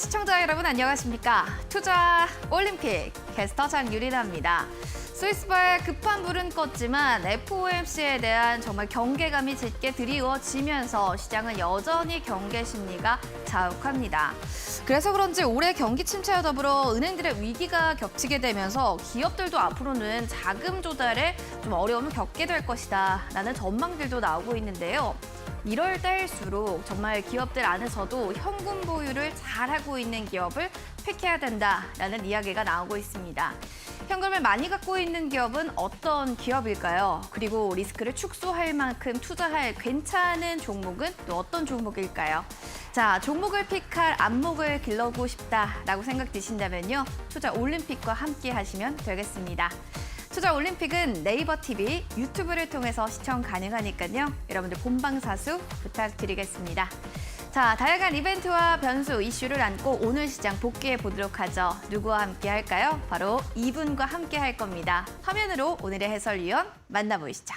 시청자 여러분 안녕하십니까? 투자 올림픽 캐스터 장유리나입니다. 스위스바의 급한 불은 껐지만 FOMC에 대한 정말 경계감이 짙게 드리워지면서 시장은 여전히 경계 심리가 자욱합니다. 그래서 그런지 올해 경기 침체와 더불어 은행들의 위기가 겹치게 되면서 기업들도 앞으로는 자금 조달에 좀 어려움을 겪게 될 것이다 라는 전망들도 나오고 있는데요. 이럴 때일수록 정말 기업들 안에서도 현금 보유를 잘하고 있는 기업을 픽해야 된다라는 이야기가 나오고 있습니다. 현금을 많이 갖고 있는 기업은 어떤 기업일까요? 그리고 리스크를 축소할 만큼 투자할 괜찮은 종목은 또 어떤 종목일까요? 자, 종목을 픽할 안목을 길러보고 싶다라고 생각 드신다면요. 투자 올림픽과 함께 하시면 되겠습니다. 투자 올림픽은 네이버 TV, 유튜브를 통해서 시청 가능하니까요. 여러분들 본방사수 부탁드리겠습니다. 자, 다양한 이벤트와 변수, 이슈를 안고 오늘 시장 복귀해 보도록 하죠. 누구와 함께 할까요? 바로 이분과 함께 할 겁니다. 화면으로 오늘의 해설위원 만나보시죠.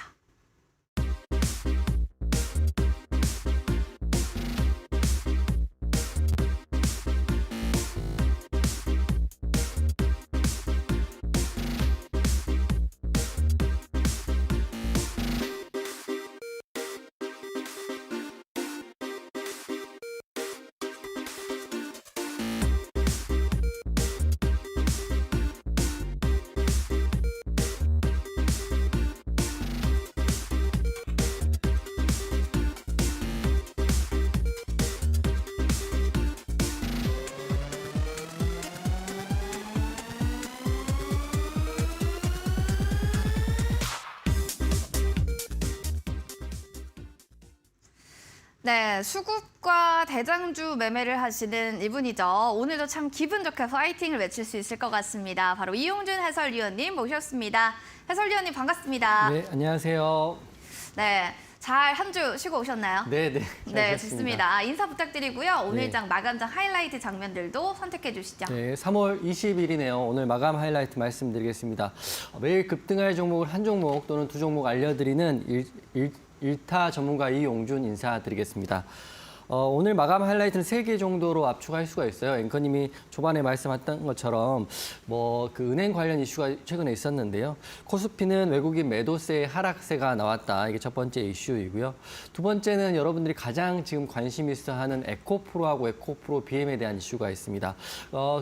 네, 수급과 대장주 매매를 하시는 이분이죠. 오늘도 참 기분 좋게 파이팅을 외칠 수 있을 것 같습니다. 바로 이용준 해설위원님 모셨습니다. 해설위원님 반갑습니다. 네, 안녕하세요. 네, 잘 한 주 쉬고 오셨나요? 네. 네, 좋습니다. 인사 부탁드리고요. 오늘 네. 장 마감장 하이라이트 장면들도 선택해 주시죠. 네, 3월 20일이네요. 오늘 마감 하이라이트 말씀드리겠습니다. 매일 급등할 종목을 한 종목 또는 두 종목 알려드리는 일타 전문가 이용준 인사드리겠습니다. 오늘 마감 하이라이트는 3개 정도로 압축할 수가 있어요. 앵커님이 초반에 말씀하셨던 것처럼 그 은행 관련 이슈가 최근에 있었는데요. 코스피는 외국인 매도세의 하락세가 나왔다. 이게 첫 번째 이슈이고요. 두 번째는 여러분들이 가장 지금 관심 있어 하는 에코프로하고 에코프로 BM에 대한 이슈가 있습니다.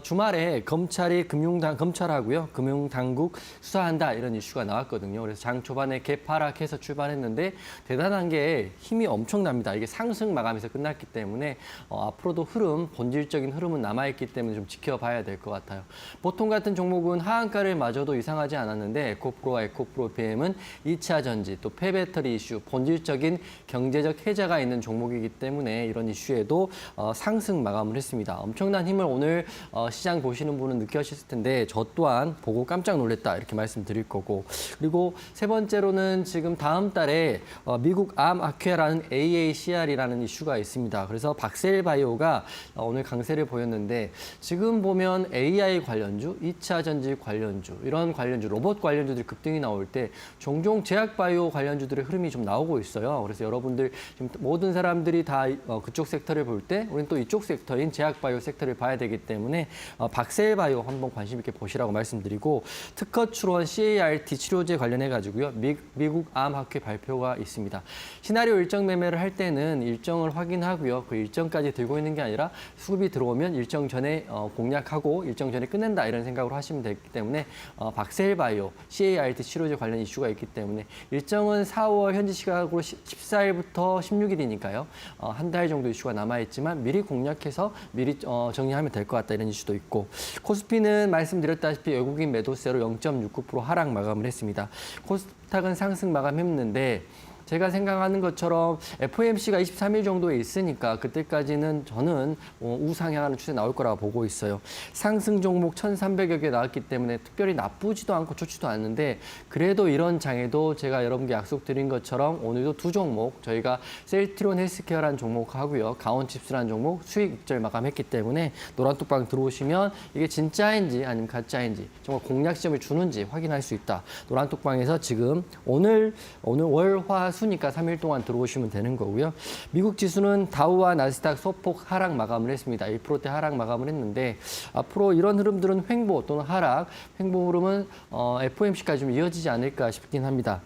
주말에 검찰하고요. 금융당국 수사한다 이런 이슈가 나왔거든요. 그래서 장 초반에 갭 하락해서 출발했는데 대단한 게 힘이 엄청납니다. 이게 상승 마감에서 끝났기 때문에 앞으로도 본질적인 흐름은 남아있기 때문에 좀 지켜봐야 될 것 같아요. 보통 같은 종목은 하한가를 마저도 이상하지 않았는데 에코프로와 에코프로 BM은 2차 전지, 또 폐배터리 이슈, 본질적인 경제적 해자가 있는 종목이기 때문에 이런 이슈에도 상승 마감을 했습니다. 엄청난 힘을 오늘 시장 보시는 분은 느끼셨을 텐데 저 또한 보고 깜짝 놀랐다 이렇게 말씀드릴 거고, 그리고 세 번째로는 지금 다음 달에 미국 암 아퀴아라는 AACR이라는 이슈가 있습니다. 그래서 박셀바이오가 오늘 강세를 보였는데 지금 보면 AI 관련주, 2차 전지 관련주, 이런 관련주, 로봇 관련주들이 급등이 나올 때 종종 제약바이오 관련주들의 흐름이 좀 나오고 있어요. 그래서 여러분들 지금 모든 사람들이 다 그쪽 섹터를 볼 때 우리는 또 이쪽 섹터인 제약바이오 섹터를 봐야 되기 때문에 박셀바이오 한번 관심 있게 보시라고 말씀드리고, 특허 출원 CAR-T 치료제 관련해 가지고요. 미국 암 학회 발표가 있습니다. 시나리오 일정 매매를 할 때는 일정을 확인하고요. 그 일정까지 들고 있는 게 아니라 수급이 들어오면 일정 전에 공략하고 일정 전에 끝낸다 이런 생각으로 하시면 되기 때문에 박셀바이오, CAR-T 치료제 관련 이슈가 있기 때문에 일정은 4월 현지 시각으로 14일부터 16일이니까요. 한 달 정도 이슈가 남아있지만 미리 공략해서 미리 정리하면 될 것 같다 이런 이슈도 있고, 코스피는 말씀드렸다시피 외국인 매도세로 0.69% 하락 마감을 했습니다. 코스닥은 상승 마감했는데 제가 생각하는 것처럼 FOMC가 23일 정도에 있으니까 그때까지는 저는 우상향하는 추세 나올 거라고 보고 있어요. 상승 종목 1,300여 개 나왔기 때문에 특별히 나쁘지도 않고 좋지도 않는데, 그래도 이런 장에도 제가 여러분께 약속드린 것처럼 오늘도 두 종목, 저희가 셀트리온 헬스케어라는 종목 하고요. 가온칩스라는 종목 수익 익절 마감했기 때문에 노란톡방 들어오시면 이게 진짜인지 아니면 가짜인지 정말 공략 시점을 주는지 확인할 수 있다. 노란톡방에서 지금 오늘 월, 화, 수 하수니까 3일 동안 들어오시면 되는 거고요. 미국 지수는 다우와 나스닥 소폭 하락 마감을 했습니다. 1%대 하락 마감을 했는데 앞으로 이런 흐름들은 횡보 또는 하락, 횡보 흐름은 FOMC까지 좀 이어지지 않을까 싶긴 합니다.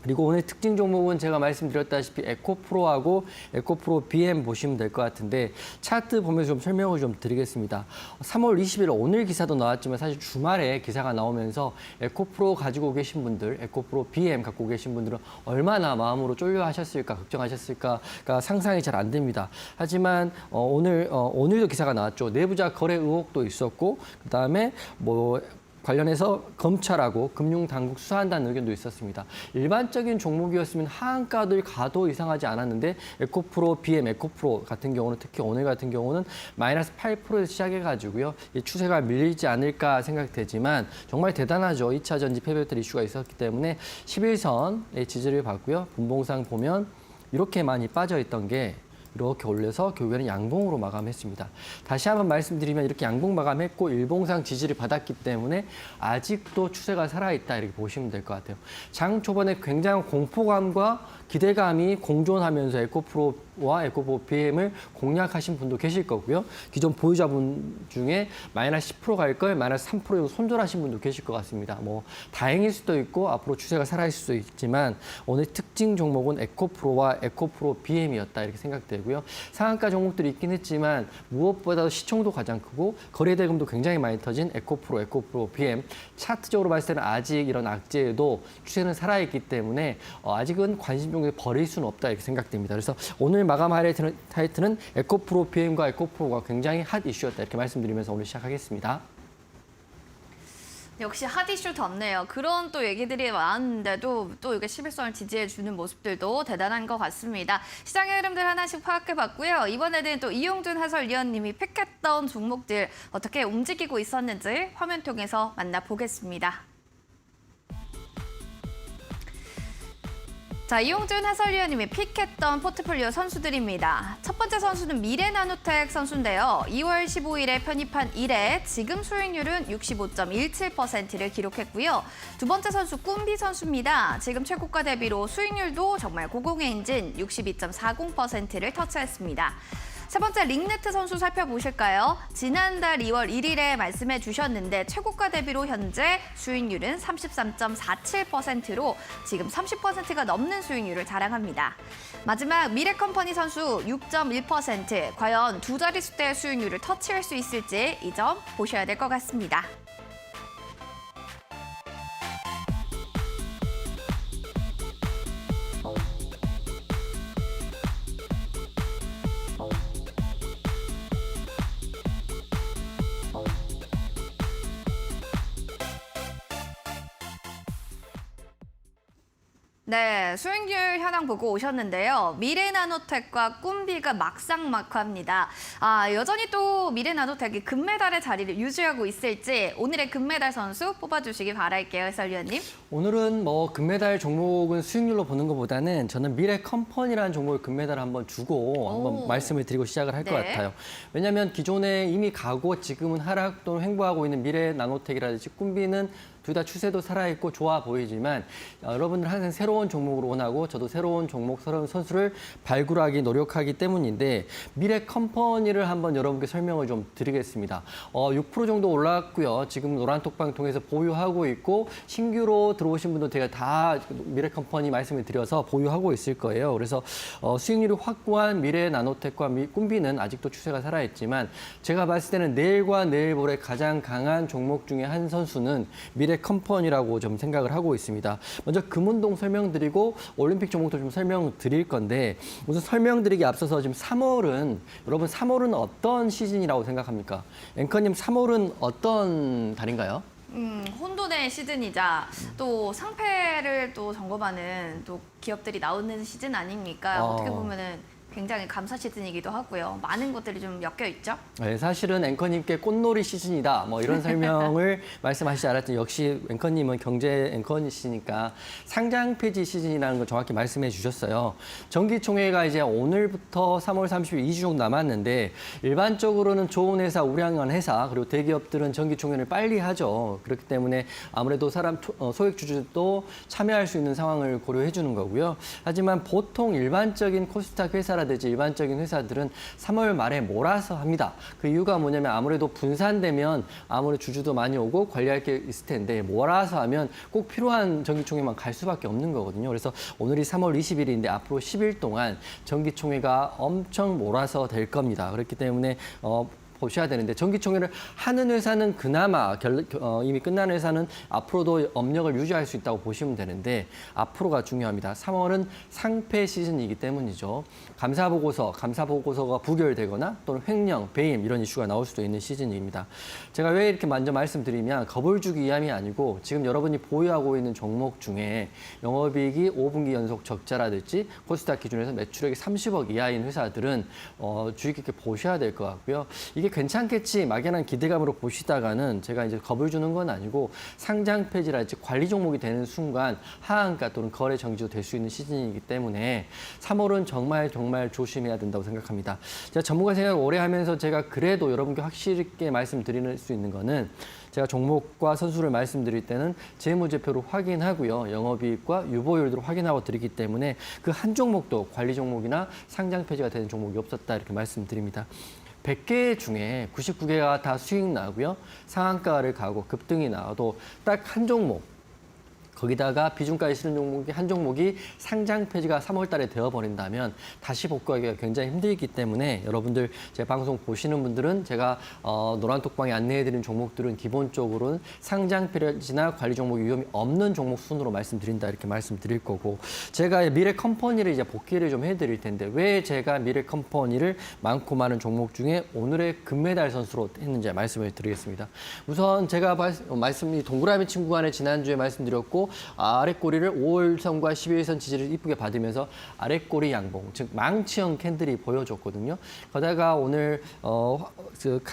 그리고 오늘 특징 종목은 제가 말씀드렸다시피 에코프로하고 에코프로 BM 보시면 될 것 같은데 차트 보면서 좀 설명을 좀 드리겠습니다. 3월 20일 오늘 기사도 나왔지만 사실 주말에 기사가 나오면서 에코프로 가지고 계신 분들, 에코프로 BM 갖고 계신 분들은 얼마나 마음으로 쫄려 하셨을까, 걱정하셨을까가 상상이 잘 안 됩니다. 하지만 오늘도 기사가 나왔죠. 내부자 거래 의혹도 있었고 그다음에 관련해서 검찰하고 금융당국 수사한다는 의견도 있었습니다. 일반적인 종목이었으면 하한가를 가도 이상하지 않았는데 에코프로, BM, 에코프로 같은 경우는 특히 오늘 같은 경우는 마이너스 8%에서 시작해가지고요. 이 추세가 밀리지 않을까 생각되지만 정말 대단하죠. 2차 전지 폐배터리 이슈가 있었기 때문에 11선의 지지를 받고요. 분봉상 보면 이렇게 많이 빠져있던 게 이렇게 올려서 결국에는 양봉으로 마감했습니다. 다시 한번 말씀드리면 이렇게 양봉 마감했고 일봉상 지지를 받았기 때문에 아직도 추세가 살아있다 이렇게 보시면 될 것 같아요. 장 초반에 굉장한 공포감과 기대감이 공존하면서 에코프로와 에코프로 BM을 공략하신 분도 계실 거고요. 기존 보유자분 중에 마이너스 10% 갈 걸 마이너스 3%로 손절하신 분도 계실 것 같습니다. 다행일 수도 있고 앞으로 추세가 살아있을 수도 있지만 오늘 특징 종목은 에코프로와 에코프로 BM이었다 이렇게 생각되고요. 상한가 종목들이 있긴 했지만 무엇보다도 시총도 가장 크고 거래대금도 굉장히 많이 터진 에코프로, 에코프로 BM 차트적으로 봤을 때는 아직 이런 악재에도 추세는 살아있기 때문에 아직은 관심 종목에 버릴 수는 없다 이렇게 생각됩니다. 그래서 오늘 마감 하이라이트는 에코프로 BM과 에코프로가 굉장히 핫 이슈였다 이렇게 말씀드리면서 오늘 시작하겠습니다. 역시 핫 이슈답네요. 그런 또 얘기들이 많은데도 또 이게 11선을 지지해주는 모습들도 대단한 것 같습니다. 시장의 흐름들 하나씩 파악해봤고요. 이번에는 또 이용준 해설위원님이 픽했던 종목들 어떻게 움직이고 있었는지 화면 통해서 만나보겠습니다. 자, 이용준 해설위원님이 픽했던 포트폴리오 선수들입니다. 첫 번째 선수는 미래나노텍 선수인데요. 2월 15일에 편입한 이래 지금 수익률은 65.17%를 기록했고요. 두 번째 선수 꿈비 선수입니다. 지금 최고가 대비로 수익률도 정말 고공의 인진 62.40%를 터치했습니다. 세 번째 링네트 선수 살펴보실까요? 지난달 2월 1일에 말씀해 주셨는데 최고가 대비로 현재 수익률은 33.47%로 지금 30%가 넘는 수익률을 자랑합니다. 마지막 미래컴퍼니 선수 6.1%. 과연 두 자릿수대의 수익률을 터치할 수 있을지 이 점 보셔야 될 것 같습니다. 네, 수익률 현황 보고 오셨는데요. 미래나노텍과 꿈비가 막상막하입니다. 여전히 또 미래나노텍이 금메달의 자리를 유지하고 있을지 오늘의 금메달 선수 뽑아주시기 바랄게요, 해설위원님. 오늘은 금메달 종목은 수익률로 보는 것보다는 저는 미래컴퍼니라는 종목을 금메달을 한번 주고 한번 말씀을 드리고 시작을 할 것 같아요. 왜냐하면 기존에 이미 가고 지금은 하락 또는 횡보하고 있는 미래나노텍이라든지 꿈비는 둘 다 추세도 살아있고 좋아 보이지만 여러분들 항상 새로운 종목을 원하고 저도 새로운 종목, 새로운 선수를 발굴하기 노력하기 때문인데 미래컴퍼니를 한번 여러분께 설명을 좀 드리겠습니다. 6% 정도 올라왔고요. 지금 노란톡방 통해서 보유하고 있고 신규로 들어오신 분들 제가 다 미래컴퍼니 말씀을 드려서 보유하고 있을 거예요. 그래서 수익률이 확고한 미래나노텍과 꿈비는 아직도 추세가 살아있지만 제가 봤을 때는 내일과 내일 모레 가장 강한 종목 중에 한 선수는 미래컴퍼니라고 좀 생각을 하고 있습니다. 먼저 금운동 설명드리고 올림픽 종목도 좀 설명드릴 건데 우선 설명드리기 앞서서 지금 3월은 여러분 3월은 어떤 시즌이라고 생각합니까? 앵커님 3월은 어떤 달인가요? 혼돈의 시즌이자 또 상패를 또 점검하는 또 기업들이 나오는 시즌 아닙니까? 어떻게 보면은 굉장히 감사 시즌이기도 하고요. 많은 것들이 좀 엮여 있죠. 네, 사실은 앵커님께 꽃놀이 시즌이다. 뭐 이런 설명을 말씀하시지 않았더니 역시 앵커님은 경제 앵커이시니까 상장 폐지 시즌이라는 걸 정확히 말씀해 주셨어요. 정기총회가 이제 오늘부터 3월 30일 2주 정도 남았는데 일반적으로는 좋은 회사, 우량한 회사 그리고 대기업들은 정기총회를 빨리 하죠. 그렇기 때문에 아무래도 소액 주주도 참여할 수 있는 상황을 고려해 주는 거고요. 하지만 보통 일반적인 코스닥 회사라든지 일반적인 회사들은 3월 말에 몰아서 합니다. 그 이유가 뭐냐면 아무래도 분산되면 아무래도 주주도 많이 오고 관리할 게 있을 텐데 몰아서 하면 꼭 필요한 정기총회만 갈 수밖에 없는 거거든요. 그래서 오늘이 3월 20일인데 앞으로 10일 동안 정기총회가 엄청 몰아서 될 겁니다. 그렇기 때문에 보셔야 되는데 정기총회를 하는 회사는 그나마 이미 끝난 회사는 앞으로도 업력을 유지할 수 있다고 보시면 되는데 앞으로가 중요합니다. 3월은 상폐 시즌이기 때문이죠. 감사보고서가 부결되거나 또는 횡령, 배임 이런 이슈가 나올 수도 있는 시즌입니다. 제가 왜 이렇게 먼저 말씀드리면 겁을 주기 위함이 아니고 지금 여러분이 보유하고 있는 종목 중에 영업이익이 5분기 연속 적자라든지 코스닥 기준에서 매출액이 30억 이하인 회사들은 주의 깊게 보셔야 될 것 같고요. 이게 괜찮겠지 막연한 기대감으로 보시다가는 제가 이제 겁을 주는 건 아니고 상장 폐지랄지 관리 종목이 되는 순간 하한가 또는 거래 정지도 될 수 있는 시즌이기 때문에 3월은 정말 조심해야 된다고 생각합니다. 제가 전문가 생활을 오래 하면서 제가 그래도 여러분께 확실하게 말씀드릴 수 있는 거는 제가 종목과 선수를 말씀드릴 때는 재무제표로 확인하고요. 영업이익과 유보율들을 확인하고 드리기 때문에 그 한 종목도 관리 종목이나 상장 폐지가 되는 종목이 없었다 이렇게 말씀드립니다. 100개 중에 99개가 다 수익 나고요. 상한가를 가고 급등이 나와도 딱 한 종목, 거기다가 비중가에 실은 종목이 한 종목이 상장 폐지가 3월 달에 되어버린다면 다시 복구하기가 굉장히 힘들기 때문에 여러분들 제 방송 보시는 분들은 제가 노란톡방에 안내해드린 종목들은 기본적으로는 상장 폐지나 관리 종목 위험이 없는 종목 순으로 말씀드린다 이렇게 말씀드릴 거고 제가 미래 컴퍼니를 이제 복귀를 좀 해드릴 텐데 왜 제가 미래 컴퍼니를 많고 많은 종목 중에 오늘의 금메달 선수로 했는지 말씀을 드리겠습니다. 우선 제가 말씀이 동그라미 친구 간에 지난주에 말씀드렸고 아랫꼬리를 5일선과 12일선 지지를 이쁘게 받으면서 아랫꼬리 양봉, 즉 망치형 캔들이 보여줬거든요. 거다가 오늘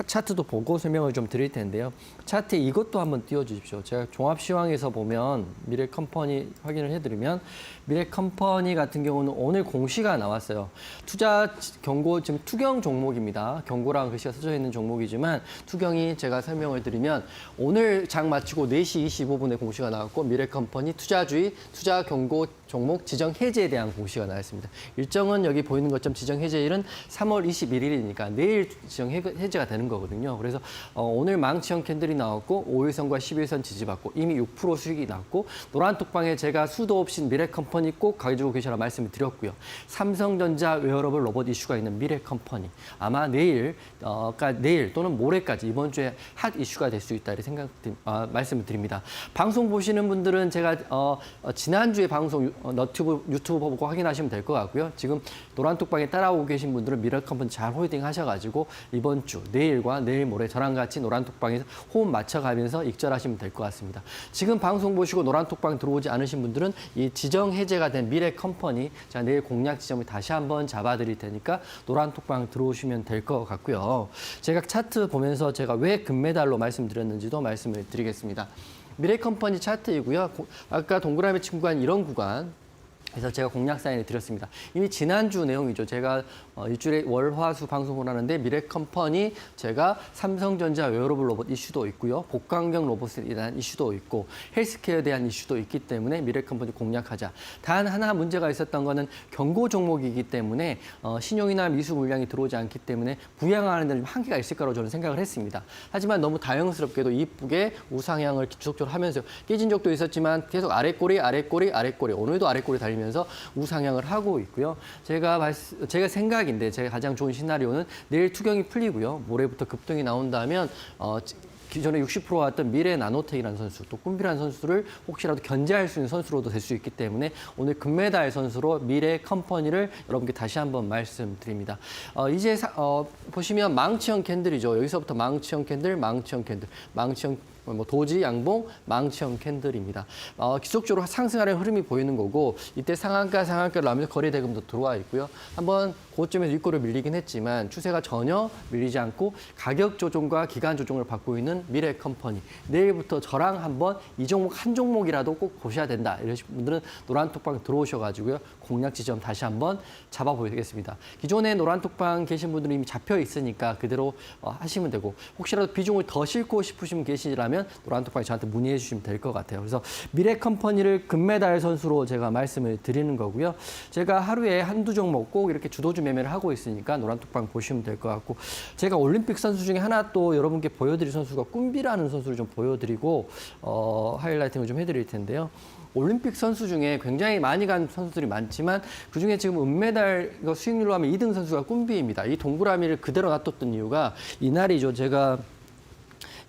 차트도 보고 설명을 좀 드릴 텐데요. 차트에 이것도 한번 띄워주십시오. 제가 종합시황에서 보면 미래컴퍼니 확인을 해드리면 미래컴퍼니 같은 경우는 오늘 공시가 나왔어요. 투자 경고, 지금 투경 종목입니다. 경고라는 글씨가 써져 있는 종목이지만 투경이 제가 설명을 드리면 오늘 장 마치고 4시 25분에 공시가 나왔고 미래컴퍼니 투자주의, 투자 경고 종목 지정 해제에 대한 공시가 나왔습니다. 일정은 여기 보이는 것처럼 지정 해제일은 3월 21일이니까 내일 지정 해제가 되는 거거든요. 그래서 오늘 망치형 캔들이 나왔고 5일선과 11선 지지받고 이미 6% 수익이 났고 노란톡방에 제가 수도 없이 미래컴퍼니 꼭 가지고 계시라 말씀을 드렸고요. 삼성전자 웨어러블 로봇 이슈가 있는 미래컴퍼니 아마 내일 또는 모레까지 이번 주에 핫 이슈가 될 수 있다 이렇게 말씀을 드립니다. 방송 보시는 분들은 제가 지난주에 방송 유튜브 보고 확인하시면 될 것 같고요. 지금 노란톡방에 따라오고 계신 분들은 미래컴퍼니 잘 홀딩 하셔가지고 이번 주 내일과 내일 모레 저랑 같이 노란톡방에서 호흡 맞춰가면서 익절하시면 될 것 같습니다. 지금 방송 보시고 노란톡방 들어오지 않으신 분들은 이 지정 해제가 된 미래컴퍼니 제가 내일 공략 지점을 다시 한번 잡아드릴 테니까 노란톡방 들어오시면 될 것 같고요. 제가 차트 보면서 제가 왜 금메달로 말씀드렸는지도 말씀을 드리겠습니다. 미래컴퍼니 차트이고요. 아까 동그라미 친구가 이런 구간 그래서 제가 공략 사인을 드렸습니다. 이미 지난주 내용이죠. 제가 일주일에 월, 화, 수 방송을 하는데 미래컴퍼니 제가 삼성전자 웨어러블 로봇 이슈도 있고요. 복강경 로봇에 대한 이슈도 있고 헬스케어에 대한 이슈도 있기 때문에 미래컴퍼니 공략하자. 단 하나 문제가 있었던 거는 경고 종목이기 때문에 신용이나 미수 물량이 들어오지 않기 때문에 부양하는 데는 한계가 있을 거라고 저는 생각을 했습니다. 하지만 너무 다양스럽게도 이쁘게 우상향을 지속적으로 하면서 깨진 적도 있었지만 계속 아랫꼬리 오늘도 아랫꼬리 달리면서 우상향을 하고 있고요. 제가 생각인데 제가 가장 좋은 시나리오는 내일 투경이 풀리고요. 모레부터 급등이 나온다면 기존에 60% 왔던 미래 나노텍이라는 선수, 또 꿈비라는 선수를 혹시라도 견제할 수 있는 선수로도 될 수 있기 때문에 오늘 금메달 선수로 미래 컴퍼니를 여러분께 다시 한번 말씀드립니다. 이제 보시면 망치형 캔들이죠. 여기서부터 망치형 캔들, 망치형 뭐 도지, 양봉, 망치형 캔들입니다. 지속적으로 상승하는 흐름이 보이는 거고 이때 상한가를 나오면서 거래 대금도 들어와 있고요. 한번 고점에서 윗골을 밀리긴 했지만 추세가 전혀 밀리지 않고 가격 조정과 기간 조정을 받고 있는 미래컴퍼니. 내일부터 저랑 한번 이 종목 한 종목이라도 꼭 보셔야 된다. 이러신 분들은 노란톡방 들어오셔가지고요. 공략 지점 다시 한번 잡아보겠습니다. 기존에 노란톡방 계신 분들은 이미 잡혀 있으니까 그대로 하시면 되고 혹시라도 비중을 더 싣고 싶으시면 계시라면 노란톡방에 저한테 문의해 주시면 될 것 같아요. 그래서 미래컴퍼니를 금메달 선수로 제가 말씀을 드리는 거고요. 제가 하루에 한두 종목 꼭 이렇게 주도주 매매를 하고 있으니까 노란톡방 보시면 될 것 같고 제가 올림픽 선수 중에 하나 또 여러분께 보여드릴 선수가 꿈비라는 선수를 좀 보여드리고 하이라이팅을 좀 해드릴 텐데요. 올림픽 선수 중에 굉장히 많이 간 선수들이 많지만 그중에 지금 은메달 수익률로 하면 2등 선수가 꿈비입니다. 이 동그라미를 그대로 놔뒀던 이유가 이날이죠. 제가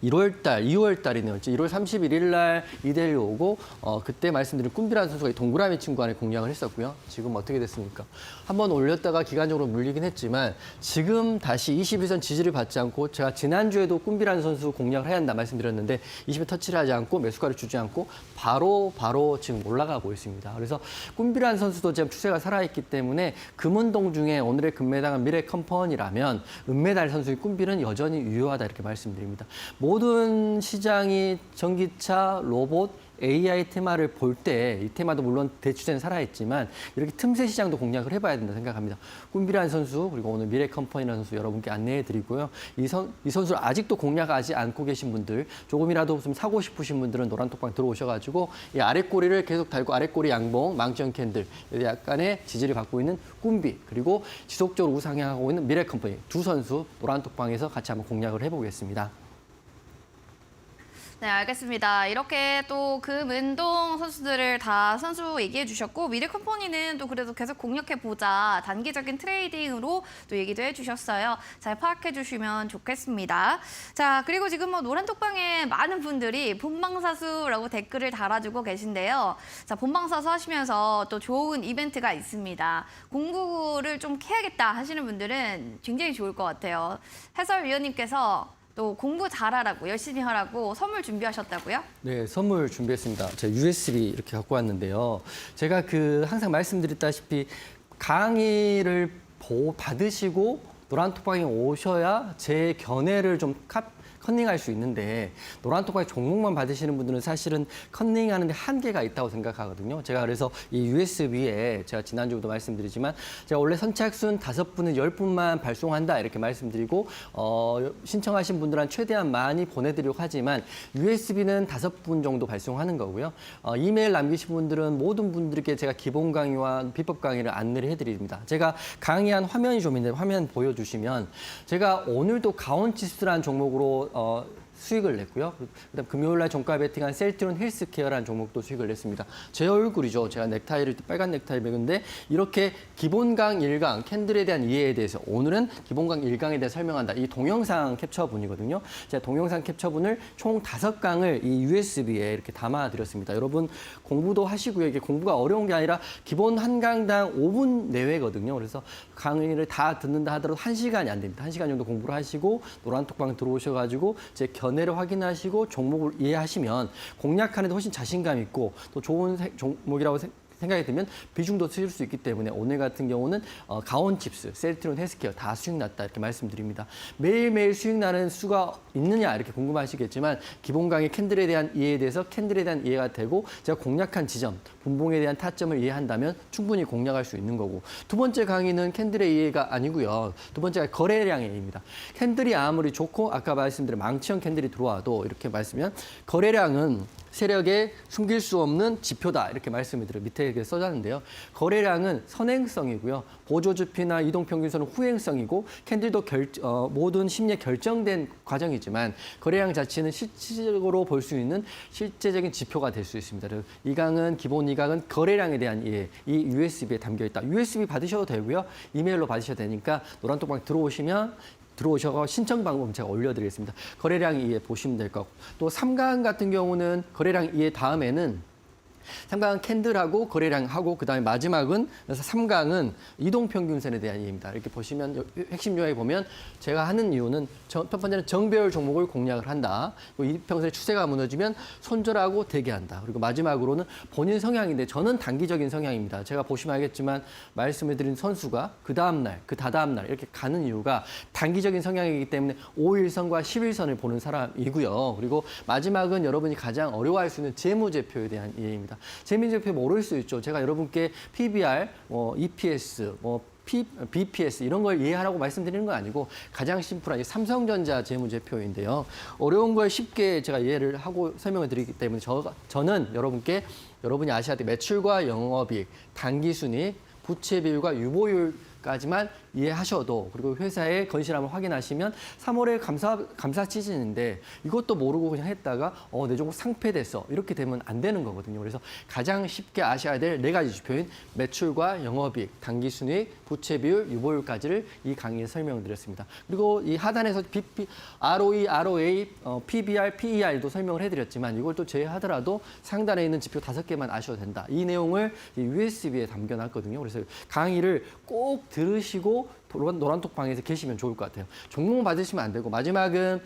1월 달, 2월 달이네요. 1월 31일 날 이대일로 오고 그때 말씀드린 꿈비라는 선수가 이 동그라미 친구 안에 공략을 했었고요. 지금 어떻게 됐습니까? 한번 올렸다가 기간적으로 물리긴 했지만 지금 다시 21선 지지를 받지 않고 제가 지난주에도 꿈비라는 선수 공략을 해야 한다 말씀드렸는데 20에 터치를 하지 않고 매수가를 주지 않고 바로 지금 올라가고 있습니다. 그래서 꿈비라는 선수도 지금 추세가 살아있기 때문에 금운동 중에 오늘의 금메달은 미래컴퍼니라면 은메달 선수의 꿈비는 여전히 유효하다 이렇게 말씀드립니다. 모든 시장이 전기차, 로봇, AI 테마를 볼 때 이 테마도 물론 대추세는 살아있지만 이렇게 틈새 시장도 공략을 해봐야 된다 생각합니다. 꿈비라는 선수 그리고 오늘 미래컴퍼니라는 선수 여러분께 안내해드리고요. 이 선수를 아직도 공략하지 않고 계신 분들 조금이라도 좀 사고 싶으신 분들은 노란톡방 들어오셔가지고 이 아랫꼬리를 계속 달고 아랫꼬리 양봉, 망치형 캔들 약간의 지지를 받고 있는 꿈비 그리고 지속적으로 우상향하고 있는 미래컴퍼니 두 선수 노란톡방에서 같이 한번 공략을 해보겠습니다. 네, 알겠습니다. 이렇게 또 금은동 선수들을 다 선수 얘기해 주셨고 미래컴퍼니는 또 그래도 계속 공략해보자. 단기적인 트레이딩으로 또 얘기도 해주셨어요. 잘 파악해 주시면 좋겠습니다. 자, 그리고 지금 뭐 노란톡방에 많은 분들이 본방사수라고 댓글을 달아주고 계신데요. 자, 본방사수 하시면서 또 좋은 이벤트가 있습니다. 공부를 좀 해야겠다 하시는 분들은 굉장히 좋을 것 같아요. 해설위원님께서 또 공부 잘하라고 열심히 하라고 선물 준비하셨다고요? 네, 선물 준비했습니다. 제가 USB 이렇게 갖고 왔는데요. 제가 항상 말씀드렸다시피 강의를 받으시고 노란톡방에 오셔야 제 견해를 좀 컨닝할 수 있는데 노란톡방에 종목만 받으시는 분들은 사실은 컨닝하는 데 한계가 있다고 생각하거든요. 제가 그래서 이 USB에 제가 지난주부터 말씀드리지만 제가 원래 선착순 5분은 10분만 발송한다 이렇게 말씀드리고 신청하신 분들한 최대한 많이 보내드리려고 하지만 USB는 5분 정도 발송하는 거고요. 이메일 남기신 분들은 모든 분들께 제가 기본 강의와 비법 강의를 안내를 해드립니다. 제가 강의한 화면이 좀 있는데 화면 보여주시면 제가 오늘도 가온치스라는 종목으로 수익을 냈고요. 그다음 금요일 날 종가 베팅한 셀트론 헬스케어라는 종목도 수익을 냈습니다. 제 얼굴이죠. 제가 넥타이를 빨간 넥타이 매는데 이렇게 기본강 1강 캔들에 대한 이해에 대해서 오늘은 기본강 1강에 대해 설명한다. 이 동영상 캡처분이거든요. 제가 동영상 캡처분을 총 5강을 이 USB에 이렇게 담아드렸습니다. 여러분 공부도 하시고요. 이게 공부가 어려운 게 아니라 기본 한 강당 5분 내외거든요. 그래서 강의를 다 듣는다 하더라도 1시간이 안 됩니다. 1시간 정도 공부를 하시고 노란톡방 들어오셔가지고 제 견해를 확인하시고 종목을 이해하시면 공략하는 데 훨씬 자신감 있고 또 좋은 종목이라고 생각이 들면 비중도 쓰일 수 있기 때문에 오늘 같은 경우는 가온칩스, 셀트론 헬스케어 다 수익 났다 이렇게 말씀드립니다. 매일매일 수익 나는 수가 있느냐 이렇게 궁금하시겠지만 기본 강의 캔들에 대한 이해에 대해서 캔들에 대한 이해가 되고 제가 공략한 지점, 분봉에 대한 타점을 이해한다면 충분히 공략할 수 있는 거고 두 번째 강의는 캔들의 이해가 아니고요. 두 번째가 거래량의 이해입니다. 캔들이 아무리 좋고 아까 말씀드린 망치형 캔들이 들어와도 이렇게 말씀하면 거래량은 세력에 숨길 수 없는 지표다 이렇게 말씀을 드려요. 밑에 이렇게 써놨는데요. 거래량은 선행성이고요. 보조주피나 이동평균선은 후행성이고 캔들도 모든 심리에 결정된 과정이지만 거래량 자체는 실질적으로 볼 수 있는 실제적인 지표가 될 수 있습니다. 그래서 이 강은 기본 2강은 거래량에 대한 이해, 이 USB에 담겨 있다. USB 받으셔도 되고요. 이메일로 받으셔도 되니까 노란톡방 들어오셔서 신청 방법 제가 거래량 이해 보시면 될 거고 또 3강 같은 경우는 거래량 이해 다음에는 3강은 캔들하고 거래량하고 그다음에 마지막은 그래서 3강은 이동평균선에 대한 이해입니다. 이렇게 보시면 핵심 요약에 보면 제가 하는 이유는 첫 번째는 정배열 종목을 공략을 한다. 그리고 이평선의 추세가 무너지면 손절하고 대기한다. 그리고 마지막으로는 본인 성향인데 저는 단기적인 성향입니다. 제가 보시면 알겠지만 말씀을 드린 선수가 그 다음 날, 그 다다음 날 이렇게 가는 이유가 단기적인 성향이기 때문에 5일선과 10일선을 보는 사람이고요. 그리고 마지막은 여러분이 가장 어려워할 수 있는 재무제표에 대한 이해입니다. 재무제표 모를 수 있죠. 제가 여러분께 PBR, EPS, BPS 이런 걸 이해하라고 말씀드리는 건 아니고 가장 심플한 삼성전자 재무제표인데요. 어려운 걸 쉽게 제가 이해를 하고 설명을 드리기 때문에 저는 여러분이 아셔야 될 매출과 영업이익, 당기순이익, 부채 비율과 유보율까지만 이해하셔도 그리고 회사의 건실함을 확인하시면 3월에 감사 시즌인데 이것도 모르고 그냥 했다가 내 종목 상폐됐어 이렇게 되면 안 되는 거거든요. 그래서 가장 쉽게 아셔야 될 4가지 지표인 매출과 영업이익, 당기순이익, 부채 비율, 유보율까지를 이 강의에 설명드렸습니다. 그리고 이 하단에서 ROE, ROA, PBR, PER도 설명을 해드렸지만 이걸 또 제외하더라도 상단에 있는 지표 5개만 아셔도 된다. 이 내용을 USB에 담겨놨거든요. 그래서 강의를 꼭 들으시고 노란톡방에서 계시면 좋을 것 같아요. 종목 받으시면 안 되고 마지막은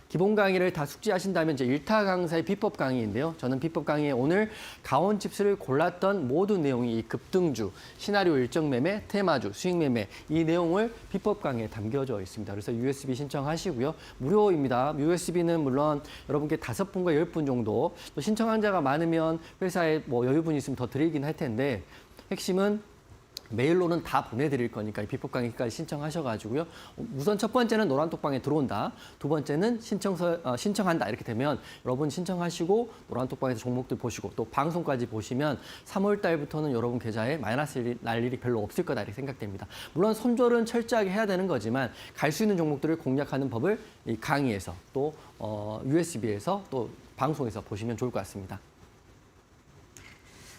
기본 강의를 다 숙지하신다면 이제 1타 강사의 비법 강의인데요. 저는 비법 강의에 오늘 가온칩스를 골랐던 모든 내용이 이 급등주, 시나리오 일정 매매, 테마주, 수익 매매 이 내용을 비법 강의에 담겨져 있습니다. 그래서 USB 신청하시고요. 무료입니다. USB는 물론 여러분께 5분과 10분 정도 또 신청 환자가 많으면 회사에 여유분이 있으면 더 드리긴 할 텐데 핵심은 메일로는 다 보내드릴 거니까 이 비법 강의까지 신청하셔가지고요. 우선 첫 번째는 노란톡방에 들어온다. 두 번째는 신청한다. 이렇게 되면 여러분 신청하시고 노란톡방에서 종목들 보시고 또 방송까지 보시면 3월 달부터는 여러분 계좌에 마이너스 날 일이 별로 없을 거다 이렇게 생각됩니다. 물론 손절은 철저하게 해야 되는 거지만 갈 수 있는 종목들을 공략하는 법을 이 강의에서 또 USB에서 또 방송에서 보시면 좋을 것 같습니다.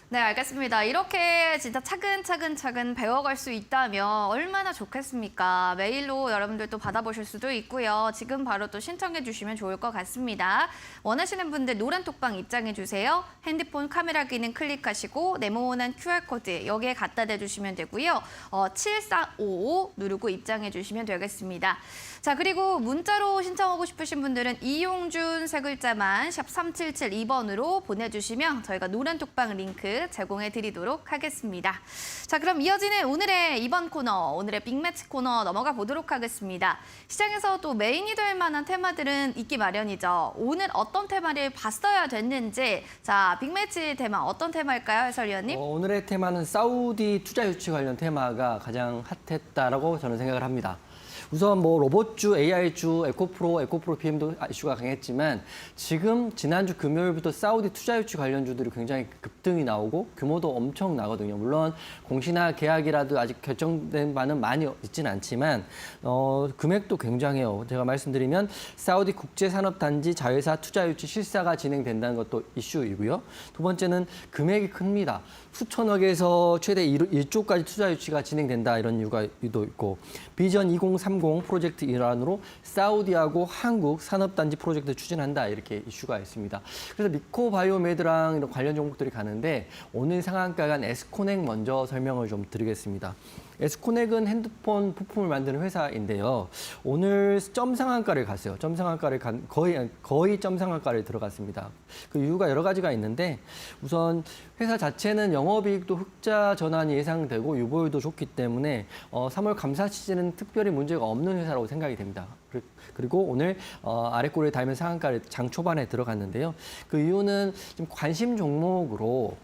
네, 알겠습니다. 이렇게 진짜 차근차근 배워갈 수 있다면 얼마나 좋겠습니까? 메일로 여러분들도 받아보실 수도 있고요. 지금 바로 또 신청해 주시면 좋을 것 같습니다. 원하시는 분들 노란톡방 입장해 주세요. 핸드폰 카메라 기능 클릭하시고 네모난 QR코드 여기에 갖다 대주시면 되고요. 7455 누르고 입장해 주시면 되겠습니다. 자, 그리고 문자로 신청하고 싶으신 분들은 이용준 세 글자만 샵 3772번으로 보내주시면 저희가 노란톡방 링크 제공해 드리도록 하겠습니다. 자, 그럼 이어지는 오늘의 이번 코너, 오늘의 빅매치 코너 넘어가 보도록 하겠습니다. 시장에서 또 메인이 될 만한 테마들은 있기 마련이죠. 오늘 어떤 테마를 봤어야 됐는지, 자, 빅매치 테마 어떤 테마일까요, 해설위원님? 오늘의 테마는 사우디 투자 유치 관련 테마가 가장 핫했다라고 저는 생각을 합니다. 우선 로봇주, AI주, 에코프로 PM도 이슈가 강했지만 지금 지난주 금요일부터 사우디 투자 유치 관련주들이 굉장히 급등이 나오고 규모도 엄청 나거든요. 물론 공시나 계약이라도 아직 결정된 바는 많이 있지는 않지만 금액도 굉장해요. 제가 말씀드리면 사우디 국제산업단지 자회사 투자 유치 실사가 진행된다는 것도 이슈이고요. 두 번째는 금액이 큽니다. 수천억에서 최대 1조까지 투자 유치가 진행된다 이런 이유도 있고 비전 2030 프로젝트 일환으로 사우디하고 한국 산업단지 프로젝트 추진한다 이렇게 이슈가 있습니다. 그래서 미코바이오메드랑 이런 관련 종목들이 가는데 오늘 상한가간 에스코넥 먼저 설명을 좀 드리겠습니다. 에스코넥은 핸드폰 부품을 만드는 회사인데요. 오늘 점상한가를 갔어요. 점상한가를 거의 점상한가를 들어갔습니다. 그 이유가 여러 가지가 있는데 우선 회사 자체는 영업이익도 흑자 전환이 예상되고 유보율도 좋기 때문에 3월 감사 시즌은 특별히 문제가 없는 회사라고 생각이 됩니다. 그리고 오늘 아랫골을 달면 상한가를 장 초반에 들어갔는데요. 그 이유는 좀 관심 종목으로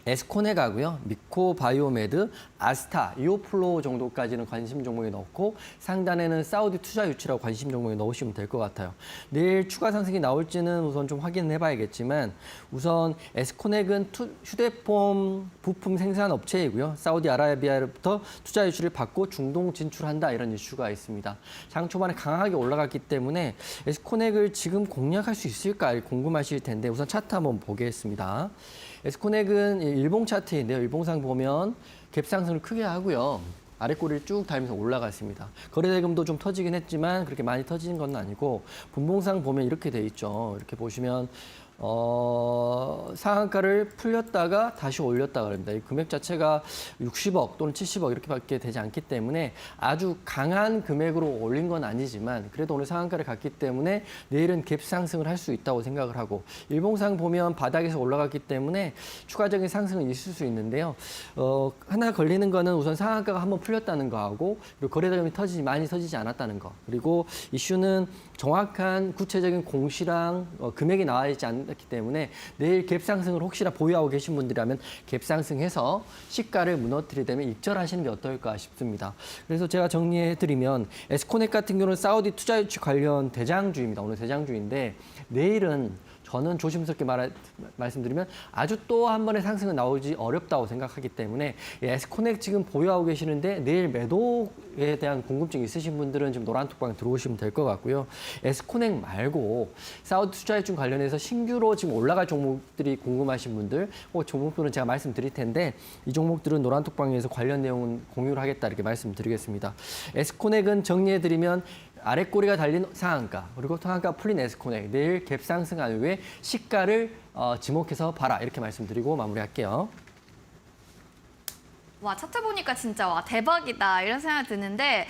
에스코넥하고요, 미코바이오메드, 아스타, 이오플로 정도까지는 관심 종목에 넣고 상단에는 사우디 투자 유치라고 관심 종목에 넣으시면 될 것 같아요. 내일 추가 상승이 나올지는 우선 좀 확인해 봐야겠지만 우선 에스코넥은 휴대폰 부품 생산 업체이고요. 사우디아라비아로부터 투자 유치를 받고 중동 진출한다 이런 이슈가 있습니다. 장 초반에 강하게 올라갔기 때문에 에스코넥을 지금 공략할 수 있을까 궁금하실 텐데 우선 차트 한번 보겠습니다. 에스코넥은 일봉 차트인데요. 일봉상 보면 갭 상승을 크게 하고요. 아랫꼬리를 쭉 달면서 올라갔습니다. 거래대금도 좀 터지긴 했지만 그렇게 많이 터지는 건 아니고 분봉상 보면 이렇게 돼 있죠. 이렇게 보시면 상한가를 풀렸다가 다시 올렸다가 그럽니다. 이 금액 자체가 60억 또는 70억 이렇게밖에 되지 않기 때문에 아주 강한 금액으로 올린 건 아니지만 그래도 오늘 상한가를 갔기 때문에 내일은 갭 상승을 할 수 있다고 생각을 하고 일봉상 보면 바닥에서 올라갔기 때문에 추가적인 상승은 있을 수 있는데요. 하나 걸리는 거는 우선 상한가가 한번 풀렸다는 거하고 그리고 거래대금이 많이 터지지 않았다는 거. 그리고 이슈는 정확한 구체적인 공시랑 금액이 나와 있지 않았기 때문에 내일 갭 상승을 혹시나 보유하고 계신 분들이라면 갭 상승해서 시가를 무너뜨리려면 입절하시는 게 어떨까 싶습니다. 그래서 제가 정리해드리면 에스코넥 같은 경우는 사우디 투자 유치 관련 대장주입니다. 오늘 대장주인데 내일은 저는 조심스럽게 말씀드리면 아주 또 한 번의 상승은 나오지 어렵다고 생각하기 때문에 에스코넥 지금 보유하고 계시는데 내일 매도에 대한 궁금증이 있으신 분들은 지금 노란톡방 들어오시면 될 것 같고요. 에스코넥 말고 사우디 투자일중 관련해서 신규로 지금 올라갈 종목들이 궁금하신 분들 종목들은 제가 말씀드릴 텐데 이 종목들은 노란톡방에서 관련 내용은 공유를 하겠다 이렇게 말씀드리겠습니다. 에스코넥은 정리해드리면 아래 꼬리가 달린 상한가 그리고 상한가 풀린 에스코넥 내일 갭 상승한 후에 시가를 지목해서 봐라 이렇게 말씀드리고 마무리할게요. 와, 차트 보니까 진짜 와 대박이다 이런 생각이 드는데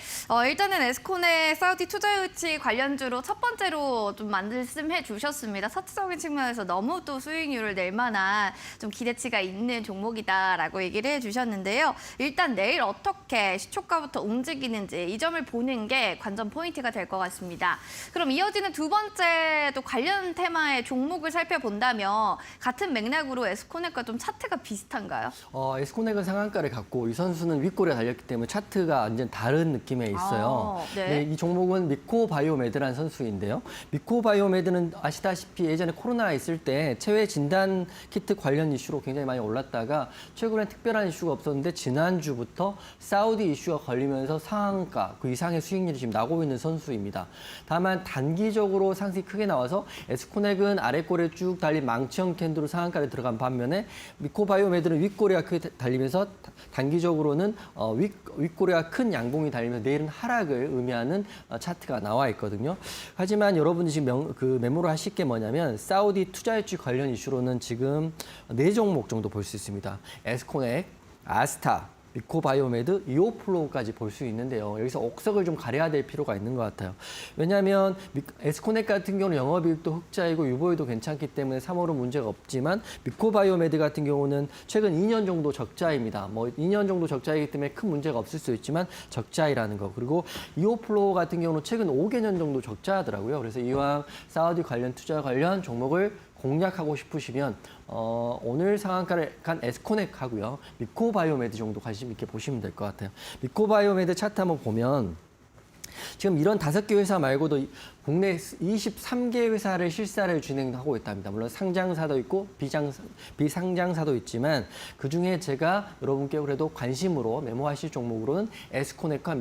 일단은 에스콘의 사우디 투자 유치 관련주로 첫 번째로 좀 말씀해 주셨습니다. 차트적인 측면에서 너무 또 수익률을 낼 만한 좀 기대치가 있는 종목이다라고 얘기를 해주셨는데요. 일단 내일 어떻게 시초가부터 움직이는지 이 점을 보는 게 관전 포인트가 될 것 같습니다. 그럼 이어지는 두 번째 또 관련 테마의 종목을 살펴본다면 같은 맥락으로 에스코넥과 좀 차트가 비슷한가요? 에스코넥은 상한가를 갖고 이 선수는 윗골에 달렸기 때문에 차트가 완전 다른 느낌에 있어요. 네. 이 종목은 미코바이오메드라는 선수인데요. 미코바이오메드는 아시다시피 예전에 코로나 있을 때 체외 진단 키트 관련 이슈로 굉장히 많이 올랐다가 최근에 특별한 이슈가 없었는데 지난주부터 사우디 이슈가 걸리면서 상한가 그 이상의 수익률이 지금 나고 있는 선수입니다. 다만 단기적으로 상승이 크게 나와서 에스코넥은 아래골에 쭉 달린 망치형 캔들로 상한가를 들어간 반면에 미코바이오메드는 윗골에 크게 달리면서 단기적으로는 윗꼬리가 큰 양봉이 달리면서 내일은 하락을 의미하는 차트가 나와 있거든요. 하지만 여러분이 지금 메모를 하실 게 뭐냐면 사우디 투자 유치 관련 이슈로는 지금 4종목 정도 볼 수 있습니다. 에스코넥, 아스타, 미코바이오메드, 이오플로우까지 볼 수 있는데요. 여기서 옥석을 좀 가려야 될 필요가 있는 것 같아요. 왜냐하면 에스코넥 같은 경우는 영업이익도 흑자이고 유보율도 괜찮기 때문에 3월은 문제가 없지만 미코바이오메드 같은 경우는 최근 2년 정도 적자입니다. 2년 정도 적자이기 때문에 큰 문제가 없을 수 있지만 적자이라는 거. 그리고 이오플로우 같은 경우는 최근 5개년 정도 적자하더라고요. 그래서 이왕 사우디 관련 투자 관련 종목을 공략하고 싶으시면 오늘 상한가를 간 에스코넥 하고요. 미코바이오메드 정도 관심 있게 보시면 될 것 같아요. 미코바이오메드 차트 한번 보면 지금 이런 5개 회사 말고도 국내 23개 회사를 실사를 진행하고 있답니다. 물론 상장사도 있고 비상장사도 있지만 그중에 제가 여러분께 그래도 관심으로 메모하실 종목으로는 에스코넥과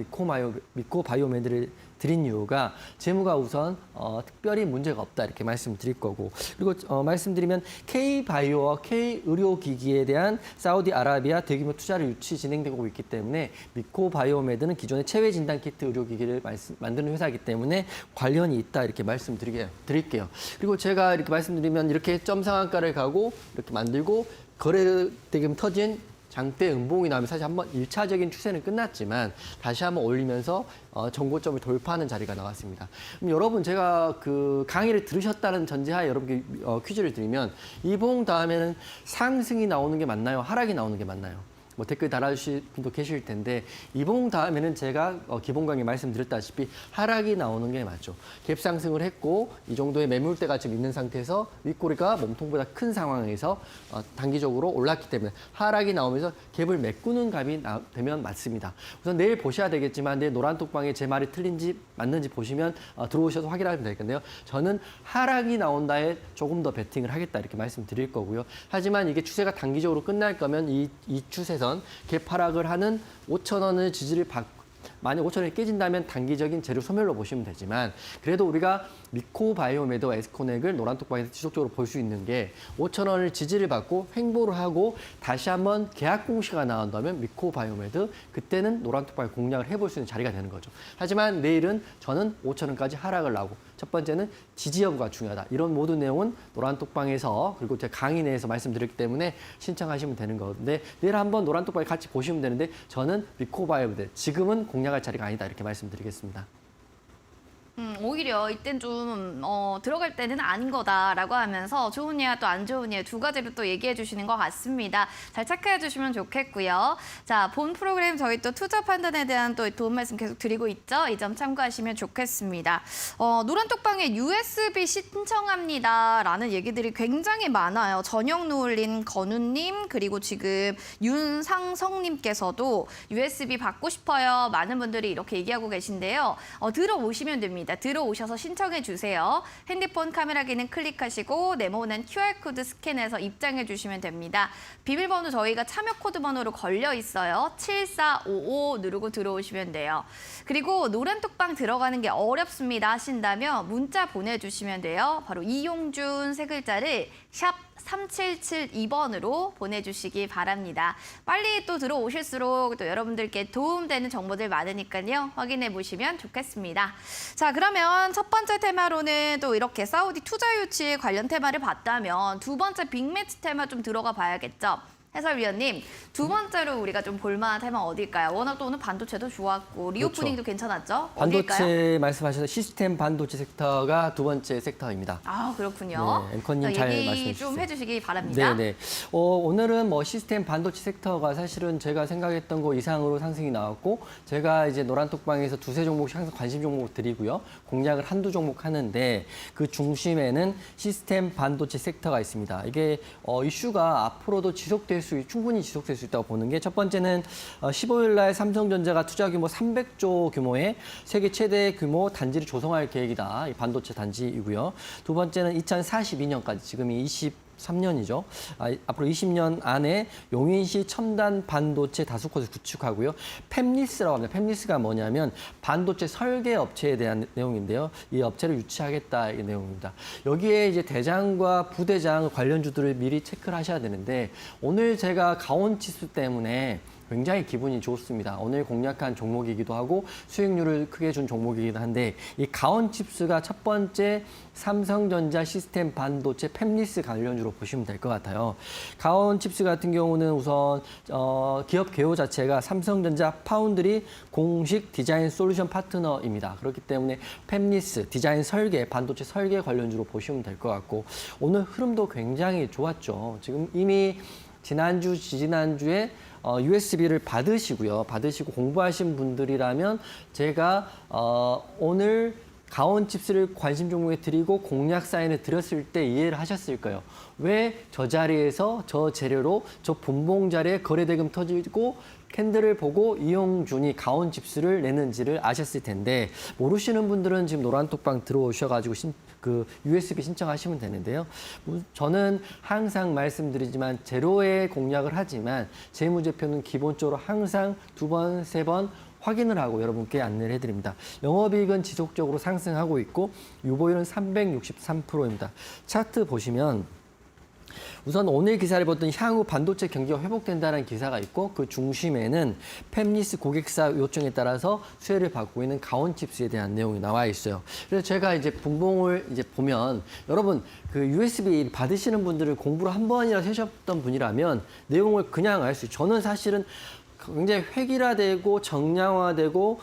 미코바이오메드를 드린 이유가 재무가 우선 특별히 문제가 없다 이렇게 말씀드릴 거고 그리고 말씀드리면 K바이오와 K의료기기에 대한 사우디아라비아 대규모 투자를 유치 진행되고 있기 때문에 미코바이오메드는 기존의 체외 진단 키트 의료기기를 만드는 회사이기 때문에 관련이 있다 이렇게 말씀드릴게요. 그리고 제가 이렇게 말씀드리면 이렇게 점 상한가를 가고 이렇게 만들고 거래대금 터진 장대 음봉이 나오면 사실 한번 1차적인 추세는 끝났지만 다시 한번 올리면서 정고점을 돌파하는 자리가 나왔습니다. 그럼 여러분 제가 그 강의를 들으셨다는 전제하에 여러분께 퀴즈를 드리면 이봉 다음에는 상승이 나오는 게 맞나요? 하락이 나오는 게 맞나요? 댓글 달아주실 분도 계실 텐데 이봉 다음에는 제가 기본 강의 말씀드렸다시피 하락이 나오는 게 맞죠. 갭 상승을 했고 이 정도의 매물대가 지금 있는 상태에서 윗꼬리가 몸통보다 큰 상황에서 단기적으로 올랐기 때문에 하락이 나오면서 갭을 메꾸는 값이 되면 맞습니다. 우선 내일 보셔야 되겠지만 내일 노란톡방에 제 말이 틀린지 맞는지 보시면 들어오셔서 확인하면 되겠는데요. 저는 하락이 나온다에 조금 더 베팅을 하겠다 이렇게 말씀드릴 거고요. 하지만 이게 추세가 단기적으로 끝날 거면 이 추세선 갭 하락을 하는 5,000원을 지지를 받고 만약 5,000원이 깨진다면 단기적인 재료 소멸로 보시면 되지만 그래도 우리가 미코바이오메드 에스코넥을 노란톡방에서 지속적으로 볼 수 있는 게 5,000원을 지지를 받고 횡보를 하고 다시 한번 계약 공시가 나온다면 미코바이오메드 그때는 노란톡방에 공략을 해볼 수 있는 자리가 되는 거죠. 하지만 내일은 저는 5,000원까지 하락을 나오고 첫 번째는 지지 여부가 중요하다. 이런 모든 내용은 노란톡방에서 그리고 제 강의 내에서 말씀드렸기 때문에 신청하시면 되는 건데 내일 한번 노란톡방에 같이 보시면 되는데 저는 리코바이오드 지금은 공략할 자리가 아니다 이렇게 말씀드리겠습니다. 오히려 이땐 좀 들어갈 때는 아닌 거다라고 하면서 좋은 예와 또 안 좋은 예 두 가지를 또 얘기해 주시는 것 같습니다. 잘 체크해 주시면 좋겠고요. 자, 본 프로그램 저희 또 투자 판단에 대한 또 도움 말씀 계속 드리고 있죠. 이 점 참고하시면 좋겠습니다. 노란톡방에 USB 신청합니다라는 얘기들이 굉장히 많아요. 전영 누울린 건우님 그리고 지금 윤상성님께서도 USB 받고 싶어요. 많은 분들이 이렇게 얘기하고 계신데요. 들어오시면 됩니다. 들어오셔서 신청해 주세요. 핸드폰 카메라 기능 클릭하시고 네모난 QR코드 스캔해서 입장해 주시면 됩니다. 비밀번호 저희가 참여 코드 번호로 걸려 있어요. 7455 누르고 들어오시면 돼요. 그리고 노란톡방 들어가는 게 어렵습니다 하신다면 문자 보내주시면 돼요. 바로 이용준 세 글자를 샵 3772번으로 보내주시기 바랍니다. 빨리 또 들어오실수록 또 여러분들께 도움되는 정보들 많으니까요. 확인해 보시면 좋겠습니다. 자, 그러면 첫 번째 테마로는 또 이렇게 사우디 투자 유치 관련 테마를 봤다면 두 번째 빅매치 테마 좀 들어가 봐야겠죠. 해설위원님, 두 번째로 우리가 좀 볼만한 테마 어딜까요? 워낙 또 오늘 반도체도 좋았고 리오프닝도 괜찮았죠? 반도체 어딜까요? 말씀하셔서 시스템 반도체 섹터가 두 번째 섹터입니다. 아, 그렇군요. 네, 앵커님 잘 얘기 말씀해 좀 주세요. 해주시기 바랍니다. 네네. 오늘은 뭐 시스템 반도체 섹터가 사실은 제가 생각했던 거 이상으로 상승이 나왔고 제가 이제 노란톡방에서 두세 종목씩 항상 관심 종목 드리고요. 공략을 한두 종목 하는데 그 중심에는 시스템 반도체 섹터가 있습니다. 이게 이슈가 앞으로도 충분히 지속될 수 있다고 보는 게 첫 번째는 15일 날 삼성전자가 투자 규모 300조 규모의 세계 최대 규모 단지를 조성할 계획이다. 이 반도체 단지이고요. 두 번째는 2042년까지 지금이 23년이죠. 앞으로 20년 안에 용인시 첨단 반도체 다수곳을 구축하고요. 팹리스라고 합니다. 팹리스가 뭐냐면 반도체 설계 업체에 대한 내용인데요. 이 업체를 유치하겠다 이 내용입니다. 여기에 이제 대장과 부대장 관련주들을 미리 체크를 하셔야 되는데 오늘 제가 가온지수 때문에 굉장히 기분이 좋습니다. 오늘 공략한 종목이기도 하고 수익률을 크게 준 종목이기도 한데 이 가온칩스가 첫 번째 삼성전자 시스템 반도체 팹리스 관련주로 보시면 될 것 같아요. 가온칩스 같은 경우는 우선 기업 개요 자체가 삼성전자 파운드리 공식 디자인 솔루션 파트너입니다. 그렇기 때문에 팹리스, 디자인 설계, 반도체 설계 관련주로 보시면 될 것 같고 오늘 흐름도 굉장히 좋았죠. 지금 이미 지난주, 지지난주에 USB를 받으시고 공부하신 분들이라면 제가 오늘 가온칩스를 관심 종목에 드리고 공략 사인을 드렸을 때 이해를 하셨을 거예요. 왜 저 자리에서 저 재료로 저 분봉 자리에 거래대금 터지고 캔들을 보고 이용준이 가온칩스를 내는지를 아셨을 텐데 모르시는 분들은 지금 노란톡방 들어오셔가지고 USB 신청하시면 되는데요. 저는 항상 말씀드리지만 제로에 공략을 하지만 재무제표는 기본적으로 항상 두 번, 세 번 확인을 하고 여러분께 안내를 해드립니다. 영업이익은 지속적으로 상승하고 있고 유보율은 363%입니다. 차트 보시면 우선 오늘 기사를 봤던 향후 반도체 경기가 회복된다는 기사가 있고 그 중심에는 팹리스 고객사 요청에 따라서 수혜를 받고 있는 가온칩스에 대한 내용이 나와 있어요. 그래서 제가 이제 분봉을 이제 보면 여러분 그 USB 받으시는 분들을 공부를 한 번이라도 하셨던 분이라면 내용을 그냥 알 수 있어요. 저는 사실은 굉장히 획일화되고 정량화되고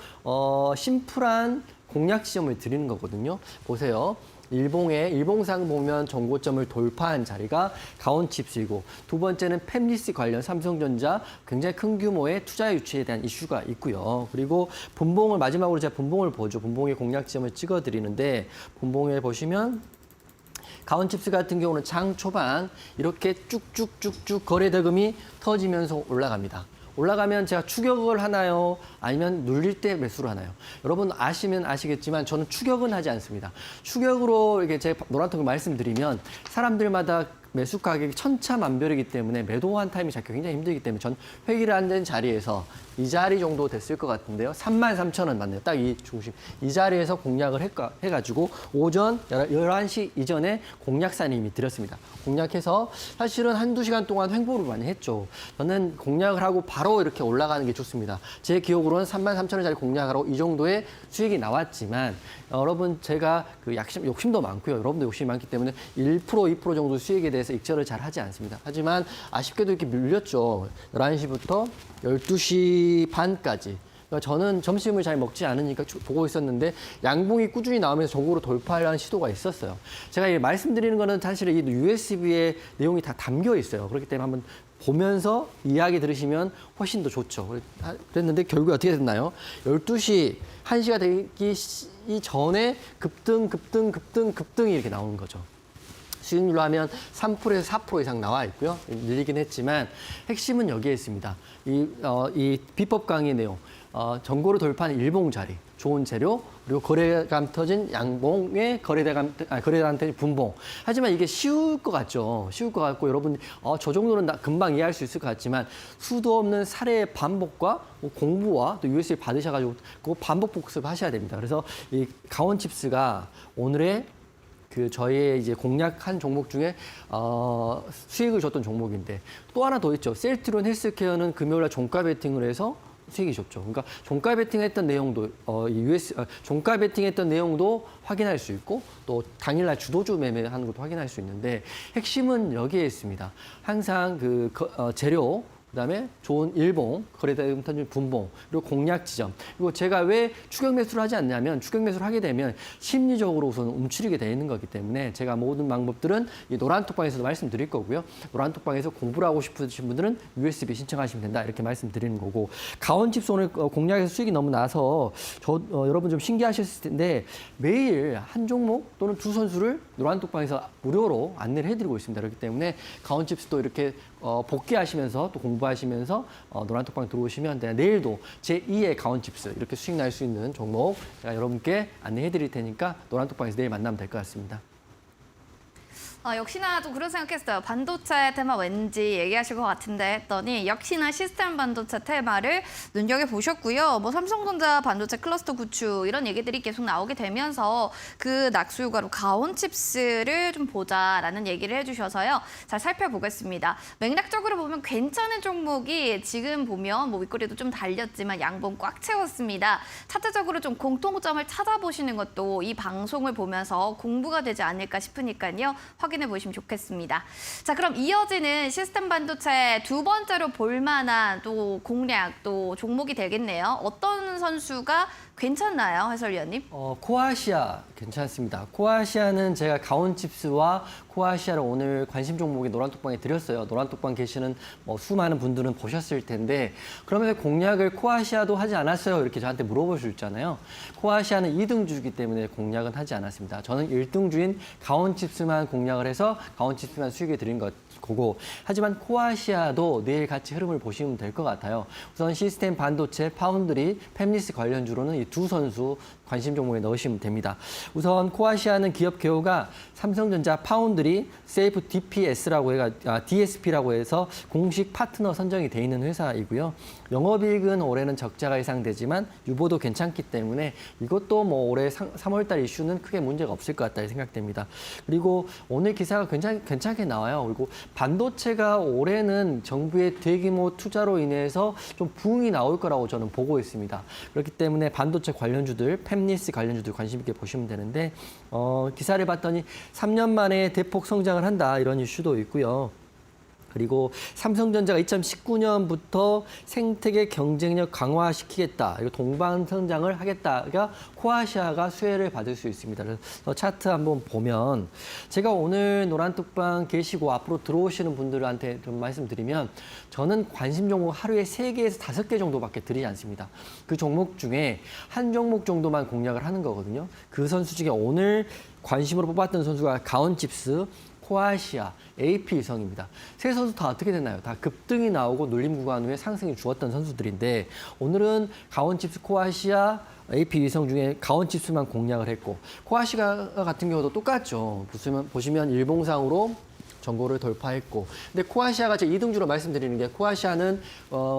심플한 공략 지점을 드리는 거거든요. 보세요. 일봉상 보면 정고점을 돌파한 자리가 가온칩스이고 두 번째는 팹리스 관련 삼성전자 굉장히 큰 규모의 투자 유치에 대한 이슈가 있고요. 그리고 분봉을 마지막으로 제가 분봉을 보죠. 분봉의 공략 지점을 찍어드리는데 분봉에 보시면 가온칩스 같은 경우는 장 초반 이렇게 쭉쭉쭉쭉 거래대금이 터지면서 올라갑니다. 올라가면 제가 추격을 하나요? 아니면 눌릴 때 매수를 하나요? 여러분 아시면 아시겠지만 저는 추격은 하지 않습니다. 추격으로 이렇게 제가 노란통을 말씀드리면 사람들마다 매수 가격이 천차만별이기 때문에 매도한 타임이 잡기 굉장히 힘들기 때문에 전 회기를 앉은 자리에서 이 자리 정도 됐을 것 같은데요. 33,000원 맞네요. 딱 이 중심. 이 자리에서 공략을 해가지고 오전 11시 이전에 공략사는 이미 드렸습니다. 공략해서 사실은 한두 시간 동안 횡보를 많이 했죠. 저는 공략을 하고 바로 이렇게 올라가는 게 좋습니다. 제 기억으로는 33,000원짜리 공략하러 이 정도의 수익이 나왔지만 여러분 제가 그 욕심도 많고요. 여러분도 욕심이 많기 때문에 1%, 2% 정도 수익에 대해서 익절을 잘 하지 않습니다. 하지만 아쉽게도 이렇게 밀렸죠. 11시부터 12시 반까지. 그러니까 저는 점심을 잘 먹지 않으니까 보고 있었는데 양봉이 꾸준히 나오면서 정고로 돌파하려는 시도가 있었어요. 제가 말씀드리는 거는 사실 이 USB의 내용이 다 담겨 있어요. 그렇기 때문에 한번 보면서 이야기 들으시면 훨씬 더 좋죠. 그랬는데 결국에 어떻게 됐나요? 12시, 1시가 되기 전에 급등이 이렇게 나오는 거죠. 수익률로 하면 3%에서 4% 이상 나와 있고요. 밀리긴 했지만 핵심은 여기에 있습니다. 이 비법 강의 내용, 전고를 돌파한 일봉 자리, 좋은 재료, 그리고 거래감 터진 양봉의 거래대감 터진 분봉. 하지만 이게 쉬울 것 같죠. 쉬울 것 같고 여러분 저 정도는 금방 이해할 수 있을 것 같지만 수도 없는 사례의 반복과 공부와 또 USB 받으셔가지고 그 반복 복습하셔야 됩니다. 그래서 이 강원칩스가 오늘의 그 저희의 이제 공략한 종목 중에 수익을 줬던 종목인데 또 하나 더 있죠. 셀트론 헬스케어는 금요일날 종가 베팅을 해서 수익이 줬죠. 그러니까 종가 베팅했던 내용도 종가 베팅했던 내용도 확인할 수 있고 또 당일날 주도주 매매하는 것도 확인할 수 있는데 핵심은 여기에 있습니다. 항상 재료 그다음에 좋은 일봉, 거래대금 터진 분봉, 그리고 공략 지점. 그리고 제가 왜 추격 매수를 하지 않냐면 추격 매수를 하게 되면 심리적으로 우선 움츠리게 되어 있는 거기 때문에 제가 모든 방법들은 이 노란톡방에서도 말씀드릴 거고요. 노란톡방에서 공부를 하고 싶으신 분들은 USB 신청하시면 된다 이렇게 말씀드리는 거고 강원칩스 오늘 공략에서 수익이 너무 나서 여러분 좀 신기하셨을 텐데 매일 한 종목 또는 두 선수를 노란톡방에서 무료로 안내를 해드리고 있습니다. 그렇기 때문에 강원칩스도 이렇게 복귀하시면서 또 공부하시면서 노란톡방 들어오시면 내일도 제2의 강원칩스 이렇게 수익 날 수 있는 종목 제가 여러분께 안내해 드릴 테니까 노란톡방에서 내일 만나면 될 것 같습니다. 역시나 좀 그런 생각했어요. 반도체 테마 왠지 얘기하실 것 같은데 했더니 역시나 시스템 반도체 테마를 눈여겨보셨고요. 뭐 삼성전자 반도체 클러스터 구축 이런 얘기들이 계속 나오게 되면서 그 낙수효과로 강원칩스를 좀 보자라는 얘기를 해주셔서요. 잘 살펴보겠습니다. 맥락적으로 보면 괜찮은 종목이 지금 보면 뭐 윗꼬리도 좀 달렸지만 양봉 꽉 채웠습니다. 차트적으로 좀 공통점을 찾아보시는 것도 이 방송을 보면서 공부가 되지 않을까 싶으니까요. 확인해 보시면 좋겠습니다. 자, 그럼 이어지는 시스템 반도체 두 번째로 볼만한 또 공략 또 종목이 되겠네요. 어떤 선수가 괜찮나요, 해설위원님? 코아시아 괜찮습니다. 코아시아는 제가 강원칩스와 코아시아를 오늘 관심 종목에 노란톡방에 드렸어요. 노란톡방 계시는 수많은 분들은 보셨을 텐데 그러면서 공략을 코아시아도 하지 않았어요. 이렇게 저한테 물어볼 수 있잖아요. 코아시아는 2등주이기 때문에 공략은 하지 않았습니다. 저는 1등주인 강원칩스만 공략을 해서 강원칩스만 수익을 드린 거고 하지만 코아시아도 내일 같이 흐름을 보시면 될 것 같아요. 우선 시스템 반도체, 파운드리, 팹리스 관련주로는 이 두 선수 관심 종목에 넣으시면 됩니다. 우선 코아시아는 기업 개요가 삼성전자, 파운드리, 세이프 DSP라고 해서 공식 파트너 선정이 돼 있는 회사이고요. 영업이익은 올해는 적자가 예상되지만 유보도 괜찮기 때문에 이것도 뭐 올해 3월달 이슈는 크게 문제가 없을 것 같다 생각됩니다. 그리고 오늘 기사가 괜찮게 나와요. 그리고 반도체가 올해는 정부의 대규모 투자로 인해서 좀 부흥이 나올 거라고 저는 보고 있습니다. 그렇기 때문에 반도체 관련주들, 팹리스 관련주들 관심 있게 보시면 되는데 기사를 봤더니 3년 만에 대폭 성장을 한다 이런 이슈도 있고요. 그리고 삼성전자가 2019년부터 생태계 경쟁력 강화시키겠다. 이거 동반 성장을 하겠다가 코아시아가 수혜를 받을 수 있습니다. 그래서 차트 한번 보면 제가 오늘 노란톡방 계시고 앞으로 들어오시는 분들한테 좀 말씀드리면 저는 관심 종목 하루에 3개에서 5개 정도밖에 드리지 않습니다. 그 종목 중에 한 종목 정도만 공략을 하는 거거든요. 그 선수 중에 오늘 관심으로 뽑았던 선수가 강원칩스, 코아시아, AP위성입니다. 세 선수 다 어떻게 됐나요? 다 급등이 나오고 눌림 구간 후에 상승이 주었던 선수들인데 오늘은 강원칩스, 코아시아, AP위성 중에 강원칩스만 공략을 했고 코아시아 같은 경우도 똑같죠. 보시면 일봉상으로 전고를 돌파했고, 근데 코아시아가 제 2등주로 말씀드리는 게 코아시아는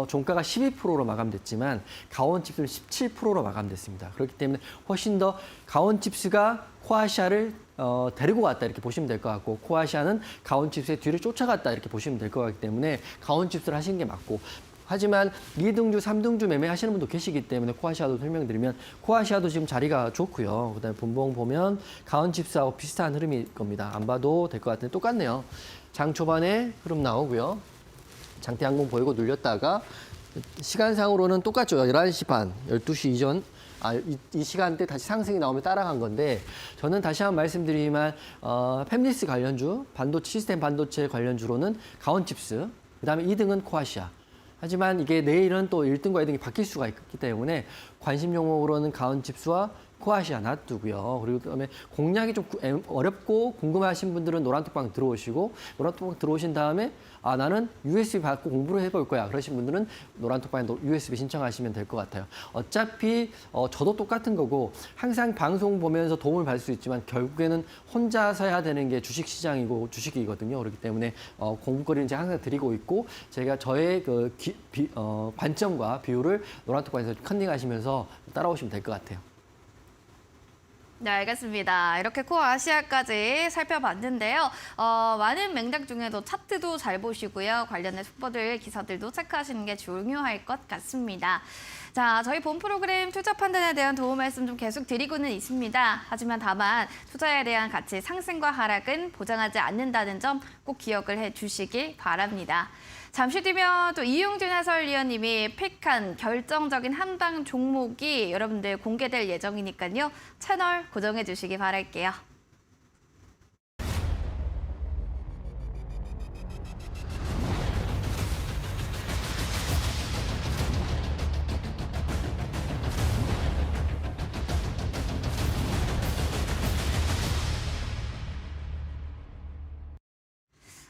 종가가 12%로 마감됐지만 가온칩스는 17%로 마감됐습니다. 그렇기 때문에 훨씬 더 가온칩스가 코아시아를 데리고 갔다 이렇게 보시면 될 것 같고, 코아시아는 가온칩스의 뒤를 쫓아갔다 이렇게 보시면 될 것 같기 때문에 가온칩스를 하시는 게 맞고, 하지만 2등주, 3등주 매매하시는 분도 계시기 때문에 코아시아도 설명드리면 코아시아도 지금 자리가 좋고요. 그다음에 분봉 보면 가온칩스하고 비슷한 흐름일 겁니다. 안 봐도 될 것 같은데 똑같네요. 장 초반에 흐름 나오고요. 장대 항공 보이고 눌렸다가 시간상으로는 똑같죠. 11시 반, 12시 이전 이 시간대 다시 상승이 나오면 따라간 건데, 저는 다시 한번 말씀드리지만 팹리스 관련주, 반도체 시스템 반도체 관련주로는 가온칩스, 그다음에 2등은 코아시아. 하지만 이게 내일은 또 1등과 2등이 바뀔 수가 있기 때문에 관심 종목으로는 가온칩스와 코아시아 놔두고요. 그리고 그다음에 공략이 좀 어렵고 궁금하신 분들은 노란톡방 들어오시고, 노란톡방 들어오신 다음에 나는 USB 받고 공부를 해볼 거야 그러신 분들은 노란톡방에 USB 신청하시면 될 것 같아요. 어차피 저도 똑같은 거고, 항상 방송 보면서 도움을 받을 수 있지만 결국에는 혼자서 해야 되는 게 주식시장이고 주식이거든요. 그렇기 때문에 공부거리는 제가 항상 드리고 있고, 제가 저의 그 관점과 비율을 노란톡방에서 컨닝하시면서 따라오시면 될 것 같아요. 네, 알겠습니다. 이렇게 코아시아까지 살펴봤는데요. 많은 맥락 중에도 차트도 잘 보시고요. 관련된 속보들, 기사들도 체크하시는 게 중요할 것 같습니다. 자, 저희 본 프로그램 투자 판단에 대한 도움 말씀 좀 계속 드리고는 있습니다. 하지만 다만 투자에 대한 가치 상승과 하락은 보장하지 않는다는 점 꼭 기억을 해주시기 바랍니다. 잠시 뒤면 또 이용준 해설위원님이 픽한 결정적인 한방 종목이 여러분들 공개될 예정이니까요. 채널 고정해 주시기 바랄게요.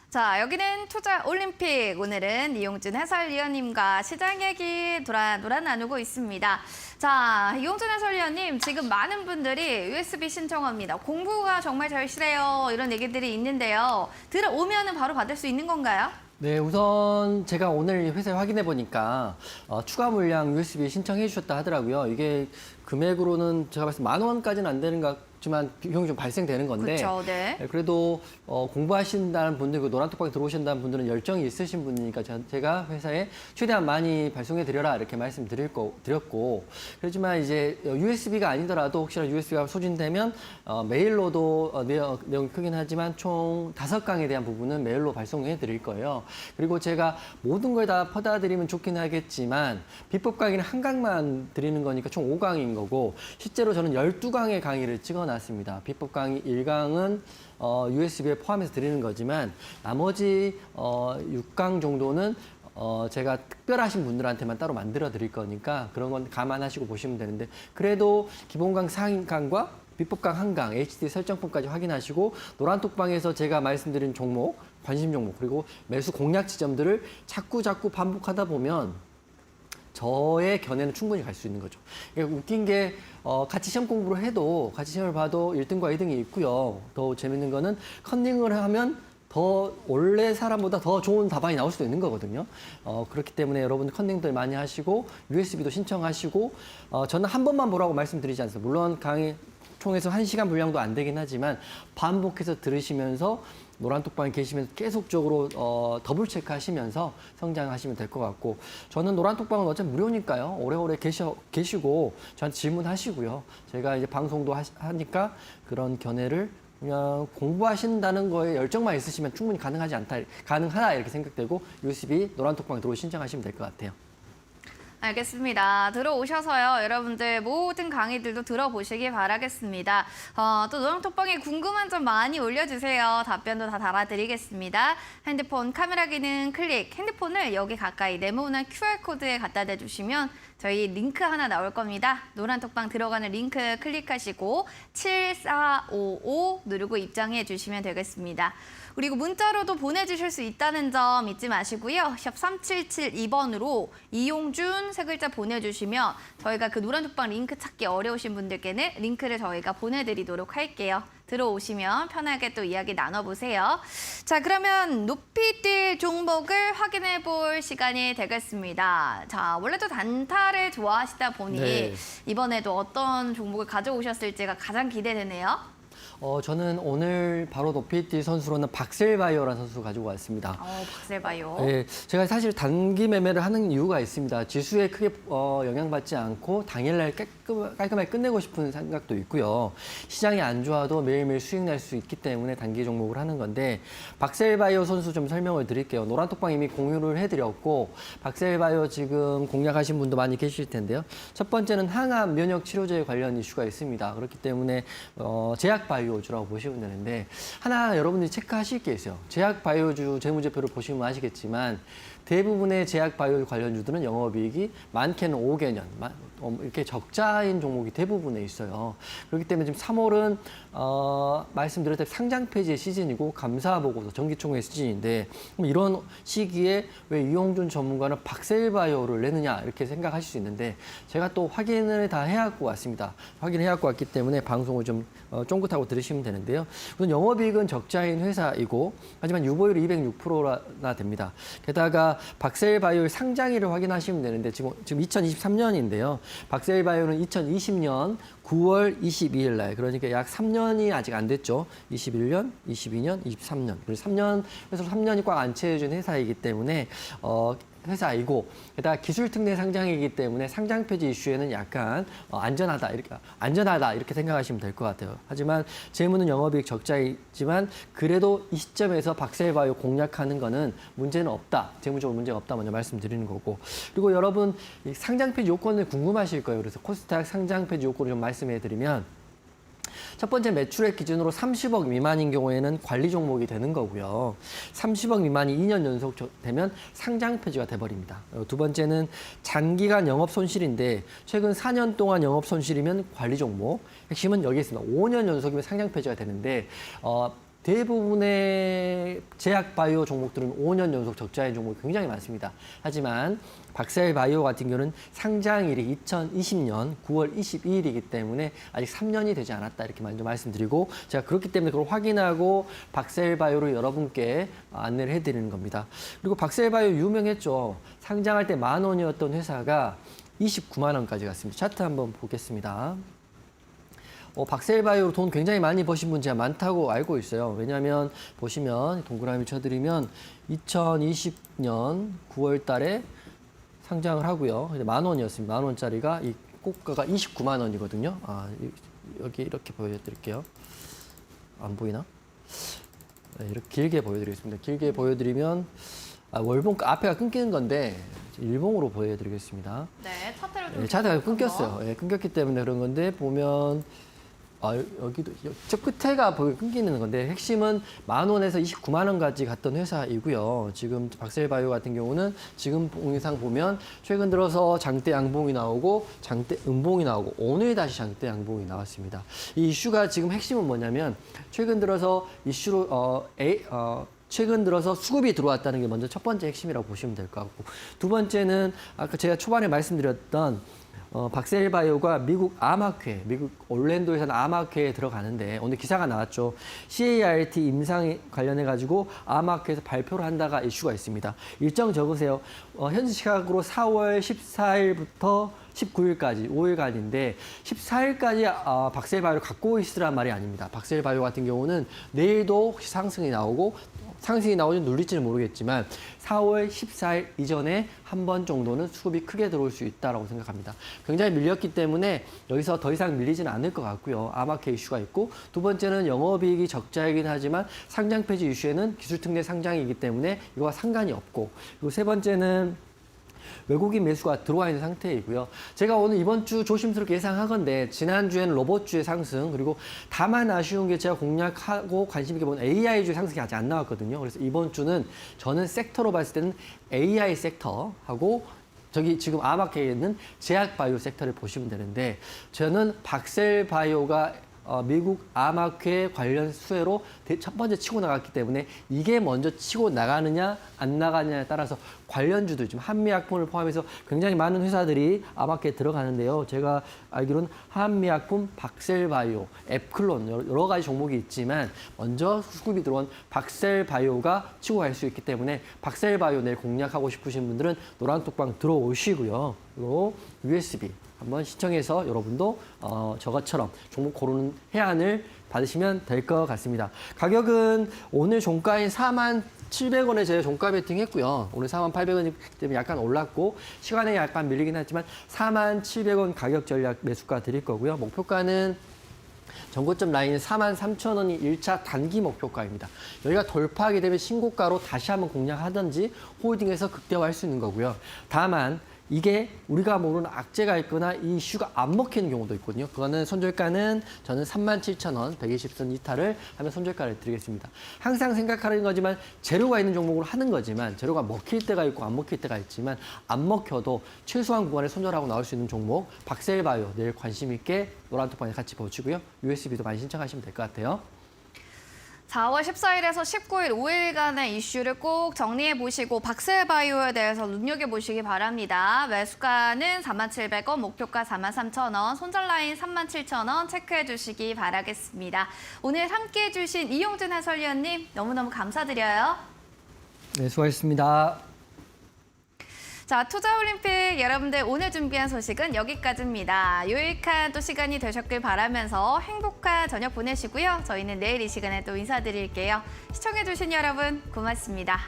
자, 여기는 투자 올림픽. 오늘은 이용준 해설위원님과 시장 얘기 놀아 나누고 있습니다. 자, 이용준 해설위원님, 지금 많은 분들이 USB 신청합니다. 공부가 정말 절실해요. 이런 얘기들이 있는데요. 들어오면은 바로 받을 수 있는 건가요? 네, 우선 제가 오늘 회사에 확인해 보니까 추가 물량 USB 신청해 주셨다 하더라고요. 이게 금액으로는 제가 봤을 때 10,000원까지는 안 되는 것 같지만 비용이 좀 발생되는 건데, 그렇죠, 네. 그래도 공부하신다는 분들, 노란톡방에 들어오신다는 분들은 열정이 있으신 분이니까 제가 회사에 최대한 많이 발송해 드려라 이렇게 드렸고, 그렇지만 이제 USB가 아니더라도 혹시나 USB가 소진되면 메일로도 내용이 크긴 하지만 총 5강에 대한 부분은 메일로 발송해 드릴 거예요. 그리고 제가 모든 걸 다 퍼다 드리면 좋긴 하겠지만 비법 강의는 한 강만 드리는 거니까 총 5강인 거고, 실제로 저는 12강의 강의를 찍어놨습니다. 비법 강의 1강은 USB에 포함해서 드리는 거지만 나머지 6강 정도는 제가 특별하신 분들한테만 따로 만들어 드릴 거니까 그런 건 감안하시고 보시면 되는데, 그래도 기본강 상인강과 비법강 한강, HD 설정품까지 확인하시고 노란톡방에서 제가 말씀드린 종목, 관심 종목, 그리고 매수 공략 지점들을 자꾸 반복하다 보면 저의 견해는 충분히 갈 수 있는 거죠. 그러니까 웃긴 게 같이 시험 공부를 해도 같이 시험을 봐도 1등과 2등이 있고요. 더 재밌는 거는 컨닝을 하면 더 원래 사람보다 더 좋은 답안이 나올 수도 있는 거거든요. 그렇기 때문에 여러분들 컨닝들 많이 하시고 USB도 신청하시고, 저는 한 번만 보라고 말씀드리지 않습니다. 물론 강의 총에서 1시간 분량도 안 되긴 하지만 반복해서 들으시면서 노란톡방에 계시면서 계속적으로 더블 체크하시면서 성장하시면 될 것 같고, 저는 노란톡방은 어차피 무료니까요. 오래오래 계시고 저한테 질문하시고요. 제가 이제 방송도 하니까 그런 견해를 그냥 공부하신다는 거에 열정만 있으시면 충분히 가능하다 이렇게 생각되고 USB 노란톡방에 신청하시면 될 것 같아요. 알겠습니다. 들어오셔서요. 여러분들 모든 강의들도 들어보시기 바라겠습니다. 또 노랑톡방에 궁금한 점 많이 올려주세요. 답변도 다 달아드리겠습니다. 핸드폰 카메라 기능 클릭, 핸드폰을 여기 가까이 네모난 QR코드에 갖다 대주시면 저희 링크 하나 나올 겁니다. 노란톡방 들어가는 링크 클릭하시고 7455 누르고 입장해 주시면 되겠습니다. 그리고 문자로도 보내주실 수 있다는 점 잊지 마시고요. 샵 3772번으로 이용준 세 글자 보내주시면 저희가 그 노란톡방 링크 찾기 어려우신 분들께는 링크를 저희가 보내드리도록 할게요. 들어오시면 편하게 또 이야기 나눠보세요. 자, 그러면 높이 뛸 종목을 확인해 볼 시간이 되겠습니다. 자, 원래도 단타를 좋아하시다 보니 네. 이번에도 어떤 종목을 가져오셨을지가 가장 기대되네요. 저는 오늘 바로 높이 뛸 선수로는 박셀바이오라는 선수 가지고 왔습니다. 박셀바이오. 예, 제가 사실 단기 매매를 하는 이유가 있습니다. 지수에 크게 영향받지 않고 당일날 깔끔하게 끝내고 싶은 생각도 있고요. 시장이 안 좋아도 매일매일 수익 날 수 있기 때문에 단기 종목을 하는 건데 박셀바이오 선수 좀 설명을 드릴게요. 노란톡방 이미 공유를 해드렸고 박셀바이오 지금 공략하신 분도 많이 계실 텐데요. 첫 번째는 항암 면역 치료제 관련 이슈가 있습니다. 그렇기 때문에 제약바이오주라고 보시면 되는데 하나 여러분들이 체크하실 게 있어요. 제약바이오주 재무제표를 보시면 아시겠지만 대부분의 제약바이오 관련주들은 영업이익이 많게는 5개년, 이렇게 적자인 종목이 대부분에 있어요. 그렇기 때문에 지금 3월은 말씀드렸다시피 상장 폐지의 시즌이고 감사보고서 정기총회 시즌인데 그럼 이런 시기에 왜 이용준 전문가는 박셀바이오를 내느냐 이렇게 생각하실 수 있는데 제가 또 확인을 다 해갖고 왔습니다. 확인해갖고 왔기 때문에 방송을 좀 쫑긋하고 들으시면 되는데요. 우선 영업이익은 적자인 회사이고 하지만 유보율이 206%나 됩니다. 게다가 박셀바이오의 상장일을 확인하시면 되는데 지금 2023년인데요. 박셀바이오는 2020년 9월 22일 날 그러니까 약 3년이 아직 안 됐죠. 21년, 22년, 23년. 그래서 3년이 꽉 안 채워진 회사이기 때문에 회사이고 게다가 기술 특례 상장이기 때문에 상장 폐지 이슈에는 약간 안전하다 이렇게 생각하시면 될 것 같아요. 하지만 재무는 영업이익 적자이지만 그래도 이 시점에서 박셀바이오 공략하는 거는 문제는 없다. 재무적으로 문제가 없다 먼저 말씀드리는 거고. 그리고 여러분 이 상장 폐지 요건을 궁금하실 거예요. 그래서 코스닥 상장 폐지 요건을 좀 말씀해 드리면 첫 번째 매출액 기준으로 30억 미만인 경우에는 관리 종목이 되는 거고요. 30억 미만이 2년 연속 되면 상장 폐지가 돼버립니다. 두 번째는 장기간 영업 손실인데 최근 4년 동안 영업 손실이면 관리 종목. 핵심은 여기 있습니다. 5년 연속이면 상장 폐지가 되는데 대부분의 제약바이오 종목들은 5년 연속 적자인 종목이 굉장히 많습니다. 하지만 박셀바이오 같은 경우는 상장일이 2020년 9월 22일이기 때문에 아직 3년이 되지 않았다 이렇게 먼저 말씀드리고 제가 그렇기 때문에 그걸 확인하고 박셀바이오를 여러분께 안내를 해드리는 겁니다. 그리고 박셀바이오 유명했죠. 상장할 때 10,000원이었던 회사가 29만 원까지 갔습니다. 차트 한번 보겠습니다. 박셀바이오로 돈 굉장히 많이 버신 분 제가 많다고 알고 있어요. 왜냐하면 보시면 동그라미 쳐드리면 2020년 9월 달에 상장을 하고요. 10,000원이었습니다. 10,000원짜리가 이 고가가 29만 원이거든요. 여기 이렇게 보여드릴게요. 안 보이나? 네, 이렇게 길게 보여드리겠습니다. 길게 보여드리면 월봉 앞에가 끊기는 건데 일봉으로 보여드리겠습니다. 네, 차트를 좀 네, 차트가 끊겼어요. 네, 끊겼기 때문에 그런 건데 보면 여기도 저 끝에가 끊기는 건데 핵심은 10,000원에서 29만 원까지 갔던 회사이고요. 지금 박셀바이오 같은 경우는 지금 봉상 보면 최근 들어서 장대 양봉이 나오고 장대 음봉이 나오고 오늘 다시 장대 양봉이 나왔습니다. 이 이슈가 지금 핵심은 뭐냐면 최근 들어서 이슈로 최근 들어서 수급이 들어왔다는 게 먼저 첫 번째 핵심이라고 보시면 될 것 같고 두 번째는 아까 제가 초반에 말씀드렸던 박셀바이오가 미국 올랜도에 사는 아마크에 들어가는데 오늘 기사가 나왔죠. CART 임상 관련해가지고 아마크에서 발표를 한다가 이슈가 있습니다. 일정 적으세요. 현지 시각으로 4월 14일부터 19일까지 5일간인데 14일까지 박셀바이오를 갖고 있으란 말이 아닙니다. 박셀바이오 같은 경우는 내일도 혹시 상승이 나오는지 눌릴지는 모르겠지만 4월 14일 이전에 한 번 정도는 수급이 크게 들어올 수 있다고 생각합니다. 굉장히 밀렸기 때문에 여기서 더 이상 밀리지는 않을 것 같고요. 아마케 이슈가 있고 두 번째는 영업이익이 적자이긴 하지만 상장 폐지 이슈에는 기술특례 상장이기 때문에 이거와 상관이 없고 그리고 세 번째는 외국인 매수가 들어와 있는 상태이고요. 제가 오늘 이번 주 조심스럽게 예상하건데 지난주에는 로봇주의 상승 그리고 다만 아쉬운 게 제가 공략하고 관심 있게 본 AI주의 상승이 아직 안 나왔거든요. 그래서 이번 주는 저는 섹터로 봤을 때는 AI 섹터하고 저기 지금 아마케에 있는 제약바이오 섹터를 보시면 되는데 저는 박셀바이오가 미국 암학회 관련 수혜로 첫 번째 치고 나갔기 때문에 이게 먼저 치고 나가느냐 안 나가느냐에 따라서 관련주들 지금 한미약품을 포함해서 굉장히 많은 회사들이 암학회에 들어가는데요. 제가 알기로는 한미약품, 박셀바이오, 앱클론 여러 가지 종목이 있지만 먼저 수급이 들어온 박셀바이오가 치고 갈 수 있기 때문에 박셀바이오 내일 공략하고 싶으신 분들은 노란톡방 들어오시고요. 그리고 USB 한번 시청해서 여러분도 저것처럼 종목 고르는 해안을 받으시면 될 것 같습니다. 가격은 오늘 종가인 47,000원에 제가 종가 베팅했고요. 오늘 44,800원이기 때문에 약간 올랐고 시간에 약간 밀리긴 했지만 47,000원 가격 전략 매수가 드릴 거고요. 목표가는 전고점 라인은 43,000원이 1차 단기 목표가입니다. 여기가 돌파하게 되면 신고가로 다시 한번 공략하든지 홀딩해서 극대화할 수 있는 거고요. 다만 이게 우리가 모르는 악재가 있거나 이 이슈가 안 먹히는 경우도 있거든요. 그거는 손절가는 저는 37,000원, 120선 이탈을 하면 손절가를 드리겠습니다. 항상 생각하는 거지만 재료가 있는 종목으로 하는 거지만 재료가 먹힐 때가 있고 안 먹힐 때가 있지만 안 먹혀도 최소한 구간에 손절하고 나올 수 있는 종목 박셀바이오 내일 관심 있게 노란톡방에 같이 보시고요. USB도 많이 신청하시면 될 것 같아요. 4월 14일에서 19일 5일간의 이슈를 꼭 정리해 보시고 박셀바이오에 대해서 눈여겨보시기 바랍니다. 매수가는 47,000원, 목표가 43,000원, 손절 라인 37,000원 체크해 주시기 바라겠습니다. 오늘 함께해 주신 이용준 해설위원님 너무너무 감사드려요. 네, 수고하셨습니다. 자, 투자올림픽 여러분들 오늘 준비한 소식은 여기까지입니다. 유익한 또 시간이 되셨길 바라면서 행복한 저녁 보내시고요. 저희는 내일 이 시간에 또 인사드릴게요. 시청해주신 여러분 고맙습니다.